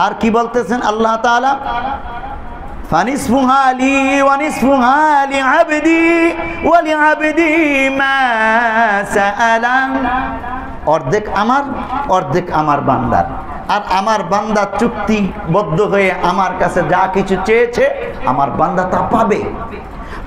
[SPEAKER 1] আর কি বলতেছেন আল্লাহ তাআলা, ফানিসফুহা লি ওয়া নিসফুহা লিআবদি ওয়া লিআবদি মা সাআলা, অর্ধেক আমার, অর্ধেক আমার বান্দার। আর আমার বান্দা চুক্তিবদ্ধ হয়ে আমার কাছে যা কিছু চেয়েছে আমার বান্দা তা পাবে,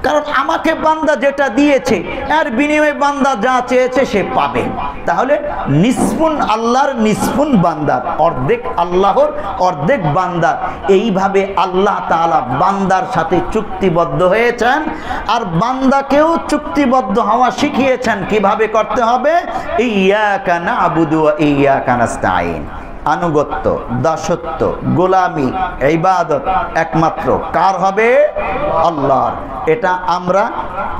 [SPEAKER 1] কারণ আমাকে বান্দা যেটা দিয়েছে এর বিনিময়ে বান্দা যা চেয়েছে সে পাবে। তাহলে নিসফুন আল্লাহর, নিসফুন বান্দার, অর্ধেক আল্লাহর, অর্ধেক বান্দার। এইভাবে আল্লাহ তাআলা বান্দার সাথে চুক্তিবদ্ধ হয়েছেন আর বান্দাকেও চুক্তিবদ্ধ হওয়া শিখিয়েছেন কিভাবে করতে হবে। ইয়াকা নাবুদু ওয়া ইয়াকা নাস্তাইন, আনুগত্য, দাসত্ব, গোলামি, ইবাদত একমাত্র কার হবে? আল্লাহর। এটা আমরা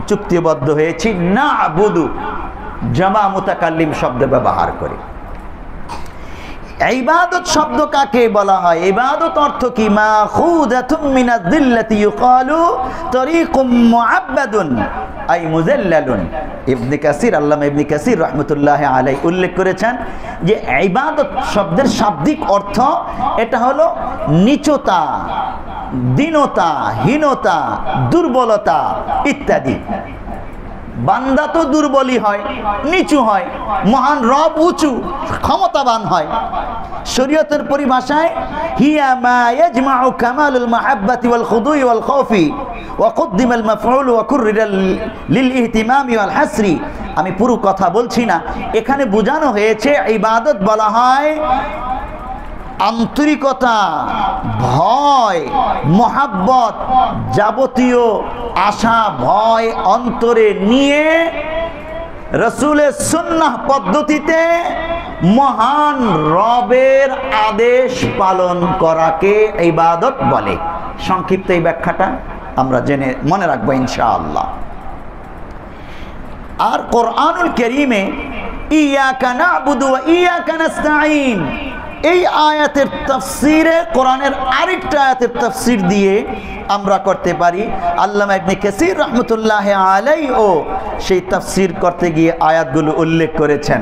[SPEAKER 1] চুক্তিবদ্ধ হয়েছি নাবুদু, জামা মুতাকাল্লিম শব্দ ব্যবহার করে। ইবাদত শব্দ কাকে বলা হয়? ইবাদত অর্থ কি? মাখুদাতুম মিনাজ যিল্লাতি ইউকালু তরিকুম মুআব্বাদুন আই মুযাল্লালুন। ইবনে কাসির, আল্লামা ইবনে কাসির রাহমাতুল্লাহি আলাইহি উল্লেখ করেছেন যে ইবাদত শব্দের শাব্দিক অর্থ এটা হলো নিচতা, দীনতা, হীনতা, দুর্বলতা ইত্যাদি। বান্দা তো দুর্বলই হয়, নিচু হয়, মহান রব উঁচু ক্ষমতাবান হয়। শরীয়তের পরিভাষায় হিয়া মা ইয়াজমাউ কামালুল মাহাব্বাতি ওয়াল খুদুই ওয়াল খাউফি ওয়া কুদ্দিমা আল মাফউল ওয়া কুররিরা লিল ইহতিমামি ওয়াল হাসরি। আমি পুরো কথা বলছি না, এখানে বোঝানো হয়েছে ইবাদত বলা হয় আন্তরিকতা, ভয়, মহাব্বত, যাবতীয় আশা ভয় অন্তরে নিয়ে রাসূলের সুন্নাহ পদ্ধতিতে মহান রবের আদেশ পালন করাকে ইবাদত বলে। সংক্ষিপ্ত এই ব্যাখ্যাটা আমরা জেনে মনে রাখবো ইনশাআল্লাহ। আর কোরআনুল কারীমে ইয়াকা নাবুদু ওয়া ইয়াকা নাস্তাঈন, এই আয়াতের তাফসিরে কোরআনের আরেকটা আয়াতের তাফসির দিয়ে আমরা করতে পারি। আল্লামা ইবনে কাসির রাহমাতুল্লাহি আলাইহি ও সেই তাফসির করতে গিয়ে আয়াতগুলো উল্লেখ করেছেন।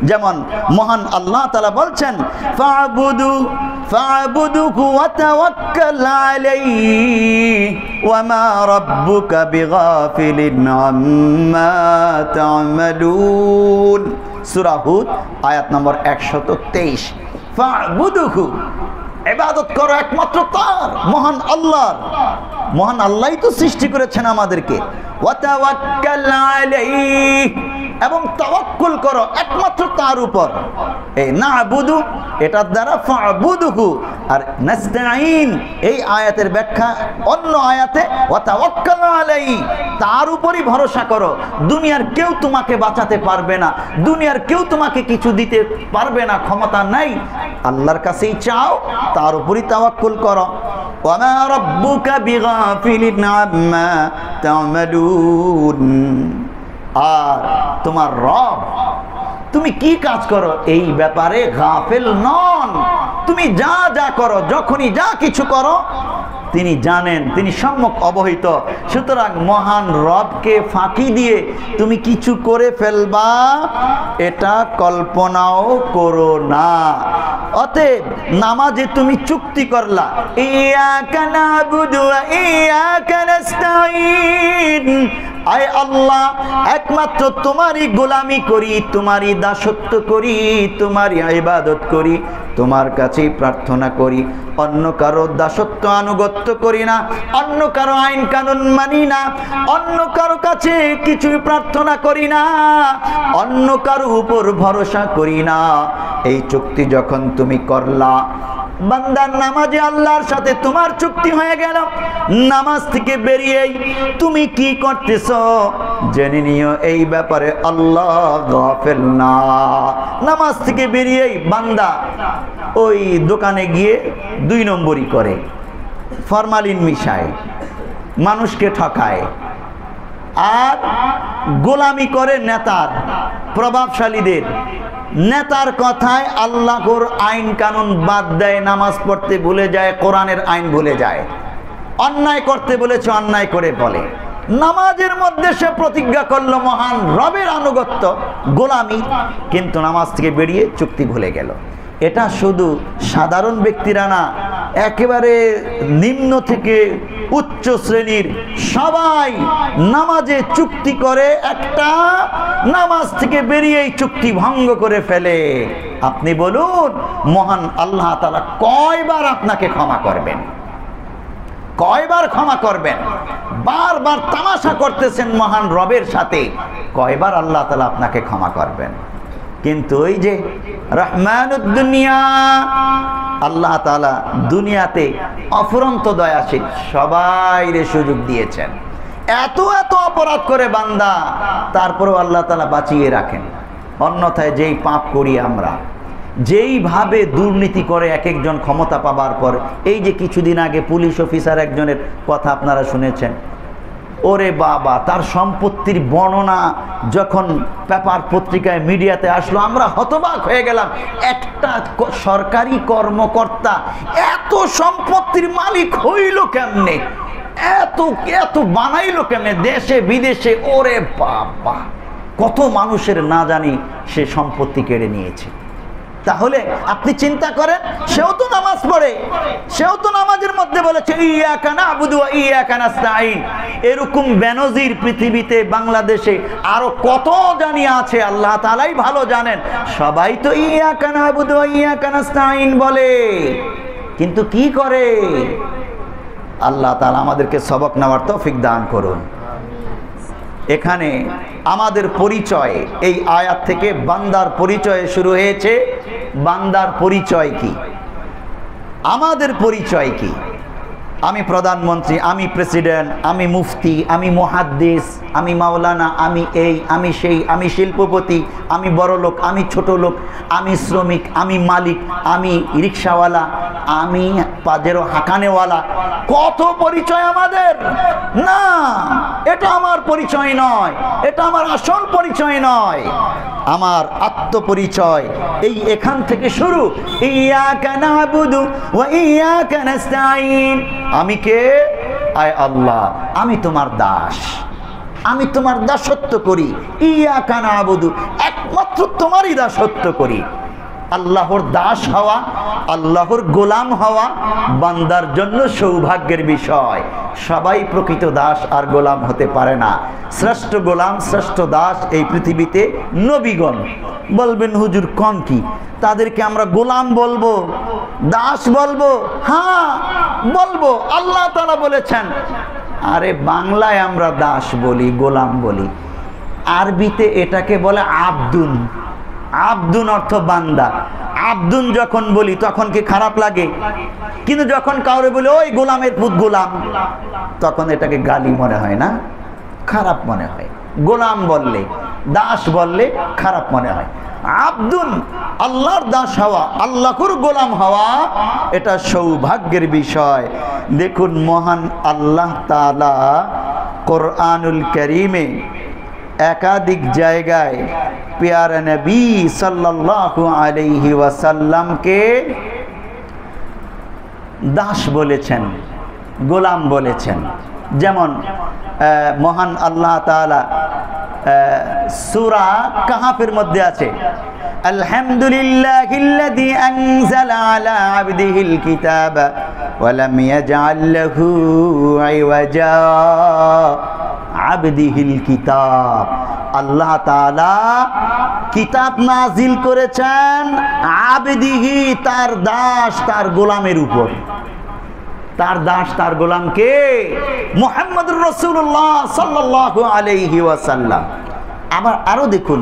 [SPEAKER 1] যেমন মহান আল্লাহ তাআলা বলছেন ফা'বুদুহু ওয়া তাওয়াক্কাল আলাইহি ওয়া মা রাব্বুকা বিগাফিলিন আম্মা তা'মালুন। সূরা হুদ আয়াত নম্বর 123। ফা'বুদুহু, ইবাদত করো একমাত্র তার, মহান আল্লাহর। মহান আল্লাহই তো সৃষ্টি করেছেন আমাদেরকে। ওয়া তাওয়াক্কাল আলাইহি, এবং তাওয়াক্কুল করো একমাত্র তার উপর। এই নাবুদু এটার দ্বারা ফা'বুদুহু, আর নাস্তাঈন এই আয়াতের ব্যাখ্যা অন্য আয়াতে ওয়া তাওয়াক্কাল আলাইহি, তার উপরই ভরসা করো। দুনিয়ার কেউ তোমাকে বাঁচাতে পারবে না, দুনিয়ার কেউ তোমাকে কিছু দিতে পারবে না, ক্ষমতা নাই। আল্লাহর কাছেই চাও, তার উপরই তাওয়াক্কুল করো। ওয়া মা রাব্বুকা বিগাফিলিন আম্মা তা'মালুন, আর তোমার রব তুমি কি কাজ করো এই ব্যাপারে গাফিল নন। তুমি যা যা করো, যখনই যা কিছু করো তিনি জানেন, তিনি সম্যক অবহিত। সুতরাং মহান রবকে ফাঁকি দিয়ে তুমি কিছু করে ফেলবা এটা কল্পনাও করো না। অতএব নামাজে তুমি চুক্তি করলা ইয়াকা নাবুদু ওয়া ইয়াকা নাস্তাঈন, আয় আল্লাহ, একমাত্র তোমারই গোলামি করি, তোমারই দাসত্ব করি, তোমারই ইবাদত করি, তোমার কাছেই প্রার্থনা করি, অন্য কারো দাসত্ব আনুগত্য করি না, অন্য কারো আইন কানুন মানি না, অন্য কারো কাছে কিছুই প্রার্থনা করি না, অন্য কারো উপর ভরসা করি না। এই চুক্তি যখন তুমি করলা, বান্দার নামাজে আল্লাহর সাথে তোমার চুক্তি হয়ে গেল, নামাজ থেকে বেরিয়েই তুমি কি করতেছ জেনে নিও, এই ব্যাপারে আল্লাহ গাফেল না। নামাজ থেকে বেরিয়েই বান্দা ওই দোকানে গিয়ে 2 নম্বরই করে, ফরমালিন মিশায়, মানুষকে ঠকায়, আর গোলামি করে নেতার, প্রভাবশালীদের। নেতার কথায় আল্লাহর আইন কানুন বাদ দেয়, নামাজ পড়তে ভুলে যায়, কোরআনের আইন ভুলে যায়, অন্যায় করতে বলেছে অন্যায় করে বলে। নামাজের মধ্যে সে প্রতিজ্ঞা করলো মহান রবের আনুগত্য, গোলামি, কিন্তু নামাজ থেকে বেরিয়ে চুক্তি ভুলে গেল। এটা শুধু সাধারণ ব্যক্তিরা না, একেবারে নিম্ন থেকে উচ্চ শ্রেণীর সবাই নামাজে চুক্তি করে, একটা নামাজ থেকে বেরিয়েই চুক্তি ভঙ্গ করে ফেলে। আপনি বলুন, মহান আল্লাহ তাআলা কয়বার আপনাকে ক্ষমা করবেন? কয়বার ক্ষমা করবেন? বারবার তামাশা করতেছেন মহান রবের সাথে, কয়বার আল্লাহ তাআলা আপনাকে ক্ষমা করবেন? কিন্তু ওই যে রহমানুদ দুনিয়া, আল্লাহ তাআলা দুনিয়াতে অফুরন্ত দয়াশীল, সবাইরে সুযোগ দিয়েছেন। এত এত অপরাধ করে বান্দা, তারপরেও আল্লাহ তাআলা বাঁচিয়ে রাখেন। অন্যথায় যেই পাপ করি আমরা, যেইভাবে দুর্নীতি করে এক একজন ক্ষমতা পাবার পর, এই যে কিছুদিন আগে পুলিশ অফিসার একজনের কথা আপনারা শুনেছেন, ওরে বাবা, তার সম্পত্তির বর্ণনা যখন পেপার পত্রিকায় মিডিয়াতে আসলো, আমরা হতবাক হয়ে গেলাম। একটা সরকারি কর্মকর্তা এত সম্পত্তির মালিক হইল কেমনে, এত এত বানাইলো কেমনে দেশে বিদেশে? ওরে বাবা, কত মানুষের না জানি সে সম্পত্তি কেড়ে নিয়েছে। তাহলে আপনি চিন্তা করেন, সেও তো নামাজ পড়ে, সেও তো নামাজের মধ্যে বলেছে ইয়াকা না'বুদু ওয়া ইয়াকা নাস্তাঈন। এরকম বেনজির পৃথিবীতে, বাংলাদেশে আরো কত জানি আছে, আল্লাহ তাআলাই ভালো জানেন। সবাই তো ইয়াকা না'বুদু ওয়া ইয়াকা নাস্তাঈন বলে, কিন্তু কি করে? আল্লাহ তাআলা আমাদেরকে সবক নেওয়ার তৌফিক দান করুন। এখানে আমাদের পরিচয়, এই আয়াত থেকে বান্দার পরিচয় শুরু হয়েছে। বান্দার পরিচয় কি? আমাদের পরিচয় কি? আমি প্রধানমন্ত্রী, আমি প্রেসিডেন্ট, আমি মুফতি, আমি মুহাদ্দিস, আমি মাওলানা, আমি এই, আমি সেই, আমি শিল্পপতি, আমি বড় লোক, আমি ছোট লোক, আমি শ্রমিক, আমি মালিক, আমি রিক্সাওয়ালা, আমি পাজেরো হাঁকানেওয়ালা। কত পরিচয় আমাদের! না, এটা আমার পরিচয় নয়, এটা আমার আসল পরিচয় নয়। আমার আত্মপরিচয় এই এখান থেকে শুরু। ইয়াকা না'বুদু ওয়া ইয়াকা নাস্তাঈন। আমি কে? আয় আল্লাহ, আমি তোমার দাস, আমি তোমার দাসত্ব করি। ইয়াকা না'বুদু, একমাত্র তোমারই দাসত্ব করি। আল্লাহর দাস হওয়া, আল্লাহর গোলাম হওয়া বান্দার জন্য সৌভাগ্যের বিষয়। সবাই প্রকৃত দাস আর গোলাম হতে পারে না। শ্রেষ্ঠ গোলাম, শ্রেষ্ঠ দাস এই পৃথিবীতে নবীগণ। বলবেন হুজুর কোন কি? তাদেরকে আমরা গোলাম বলবো, দাস বলবো? হ্যাঁ বলবো। আল্লাহ তাআলা বলেছেন। আরে বাংলায় আমরা দাস বলি, গোলাম বলি, আরবিতে এটাকে বলে আব্দুন। আব্দুন অর্থ বান্দা। আব্দুন যখন বলি তখন কি খারাপ লাগে? কিন্তু যখন কাউরে বলি ওই গোলামের পুত গোলাম, তখন এটাকে গালি মনে হয় না, খারাপ মনে হয়। গোলাম বললে, দাস বললে খারাপ মনে হয়। আব্দুন, আল্লাহর দাস হওয়া, আল্লাহর গোলাম হওয়া, এটা সৌভাগ্যের বিষয়। দেখুন মহান আল্লাহ তাআলা কোরআনুল কারীমে একাধিক জায়গায় প্যারা নবী সাল্লাল্লাহু আলাইহি ওয়াসাল্লামকে দাস বলেছেন, গোলাম বলেছেন। যেমন মহান আল্লাহ তাআলা সূরা কাহফের মধ্যে আছে, আলহামদুলিল্লাহিল্লাযী আনজালা আলা আবদিহিল কিতাবা ওয়া লাম ইয়াজআল লাহু ইওয়াজা আবদিহিল কিতাব, আল্লাহ তাআলা কিতাব নাজিল করেছেন আবদিহি, তার দাস তার গোলামের উপর। তার দাস তার গোলাম কে? মুহাম্মদুর রাসূলুল্লাহ সাল্লাল্লাহু আলাইহি ওয়াসাল্লাম। আবার আরো দেখুন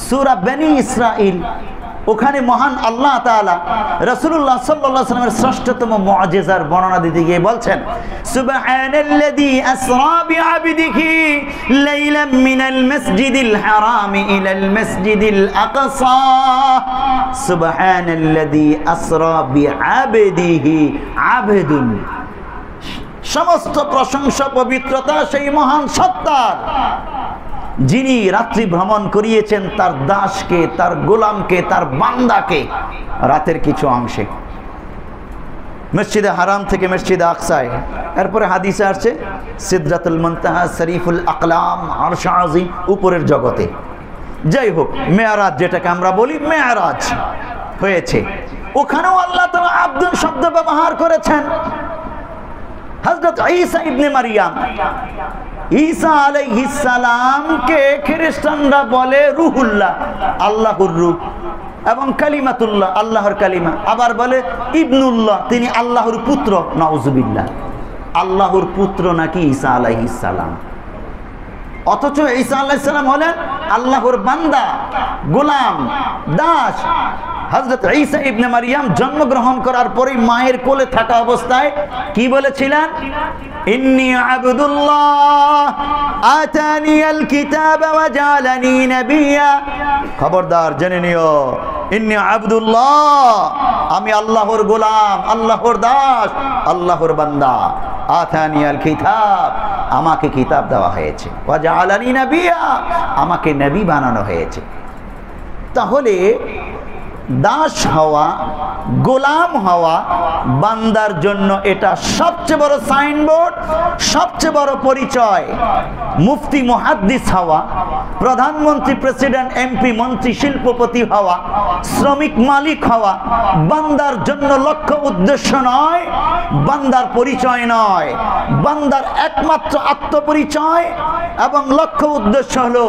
[SPEAKER 1] সূরা বনী ইসরাইল, ওখানে মহান আল্লাহ তাআলা রাসূলুল্লাহ সাল্লাল্লাহু আলাইহি ওয়াসাল্লামের শ্রেষ্ঠতম মুআজিজার বর্ণনা দিতে গিয়ে বলছেন, সুবহানাল্লাযী আসরা বিআবদিহি লাইলাম মিনাল মাসজিদিল হারাম ইলাল মাসজিদিল আকসা, সুবহানাল্লাযী আসরা বিআবদিহি আবদুন। সমস্ত প্রশংসা পবিত্রতা সেই মহান সত্তার, যিনি রাত্রি ভ্রমণ করিয়েছেন তার দাসকে, তার গোলামকে, তার বান্দাকে রাতের কিছু অংশে মসজিদে হারাম থেকে মসজিদে আকসায়। এরপরে হাদিসে আসছে সিদরাতুল মুনতাহা, শরীফুল আকলাম, আরশ আজিম, উপরের জগতে। যাই হোক, মেয়ারাজ যেটাকে আমরা বলি মেয়ারাজ হয়েছে, ওখানেও আল্লাহ তাআলা আব্দুন শব্দ ব্যবহার করেছেন। হযরত ঈসা ইবনে মারিয়াম, ঈসা আলাইহিস সালামকে খ্রিস্টানরা বলে রুহুল্লাহ, আল্লাহর রূহ, এবং কালিমাতুল্লাহ, আল্লাহর কালিমা। আবার বলে ইবনুল্লাহ, তিনি আল্লাহর পুত্র। নাউজুবিল্লাহ, আল্লাহর পুত্র নাকি ঈসা আলাইহিস সালাম? অথচ ঈসা আলাইহিস সালাম হলেন আল্লাহর বান্দা, গোলাম, দাস। হযরত ঈসা ইবনে মারিয়াম জন্মগ্রহণ করার পরে মায়ের কোলে থাকা অবস্থায় কি বলেছিলেন? ইন্নী আবদুল্লাহ আতানিয়াল কিতাব ওয়া জাআলানি নাবিয়্যা। খবরদার জেনে নিও, ইন্নী আবদুল্লাহ, আমি আল্লাহর গোলাম, আল্লাহর দাস, আল্লাহর বান্দা। আতানিয়াল কিতাব, আমাকে কিতাব দেওয়া হয়েছে। ওয়া জাআলানি নাবিয়্যা, আমাকে নবী বানানো হয়েছে। তাহলে দাস হওয়া, গোলাম হওয়া বান্দার জন্য এটা সবচেয়ে বড় সাইনবোর্ড, সবচেয়ে বড় পরিচয়। মুফতি মুহাদ্দিস হওয়া, প্রধানমন্ত্রী, প্রেসিডেন্ট, এমপি, মন্ত্রী, শিল্পপতি হওয়া, শ্রমিক, মালিক হওয়া বান্দার জন্য লক্ষ্য উদ্দেশ্য নয়, বান্দার পরিচয় নয়। বান্দার একমাত্র আত্মপরিচয় এবং লক্ষ্য উদ্দেশ্য হলো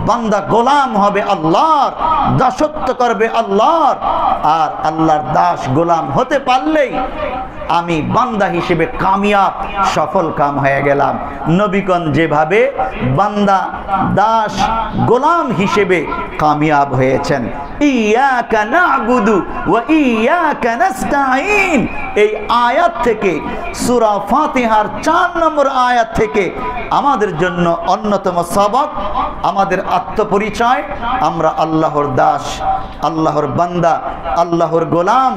[SPEAKER 1] বান্দা গোলাম হবে আল্লাহর, দাসত্ব করবে আল্লাহর। আর আল্লাহর দাস গোলাম হতে পারলেই আমি বান্দা হিসেবে কামিয়াব, সফল কাম হয়ে গেলাম। নবীগণ যেভাবে বান্দা, দাস, গোলাম হিসেবে কামিয়াব হয়েছেন। ইয়াকা না'বুদু ওয়া ইয়াকা নাস্তাঈন, এই আয়াত থেকে, সূরা ফাতিহার 4 নম্বর আয়াত থেকে আমাদের জন্য অন্যতম সবক, আমাদের আত্মপরিচয়। আমরা আল্লাহর দাস, আল্লাহর বান্দা, আল্লাহর গোলাম।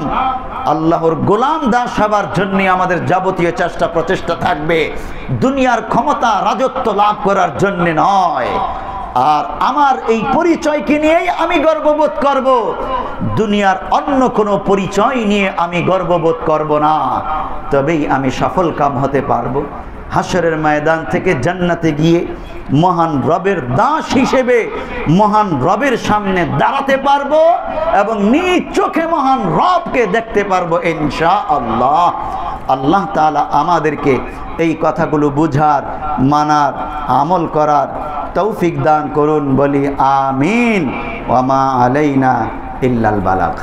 [SPEAKER 1] আল্লাহর গোলাম দাস হবার জন্য আমাদের যাবতীয় চেষ্টা প্রচেষ্টা থাকবে, দুনিয়ার ক্ষমতা, রাজত্ব লাভ করার জন্য নয়। আর আমার এই পরিচয়কে নিয়েই আমি গর্ববোধ করব, দুনিয়ার অন্য কোনো পরিচয় নিয়ে আমি গর্ববোধ করব না। তবেই আমি সফল কাম হতে পারবো। হাসরের ময়দান থেকে জান্নাতে গিয়ে মহান রবের দাস হিসেবে মহান রবের সামনে দাঁড়াতে পারবো এবং নিজ চোখে মহান রবকে দেখতে পারবো ইনশাআল্লাহ। আল্লাহ তাআলা আমাদেরকে এই কথাগুলো বুঝার, মানার, আমল করার তৌফিক দান করুন। বলি আমিন। ওয়া মা আলাইনা ইল্লাল বালাগ।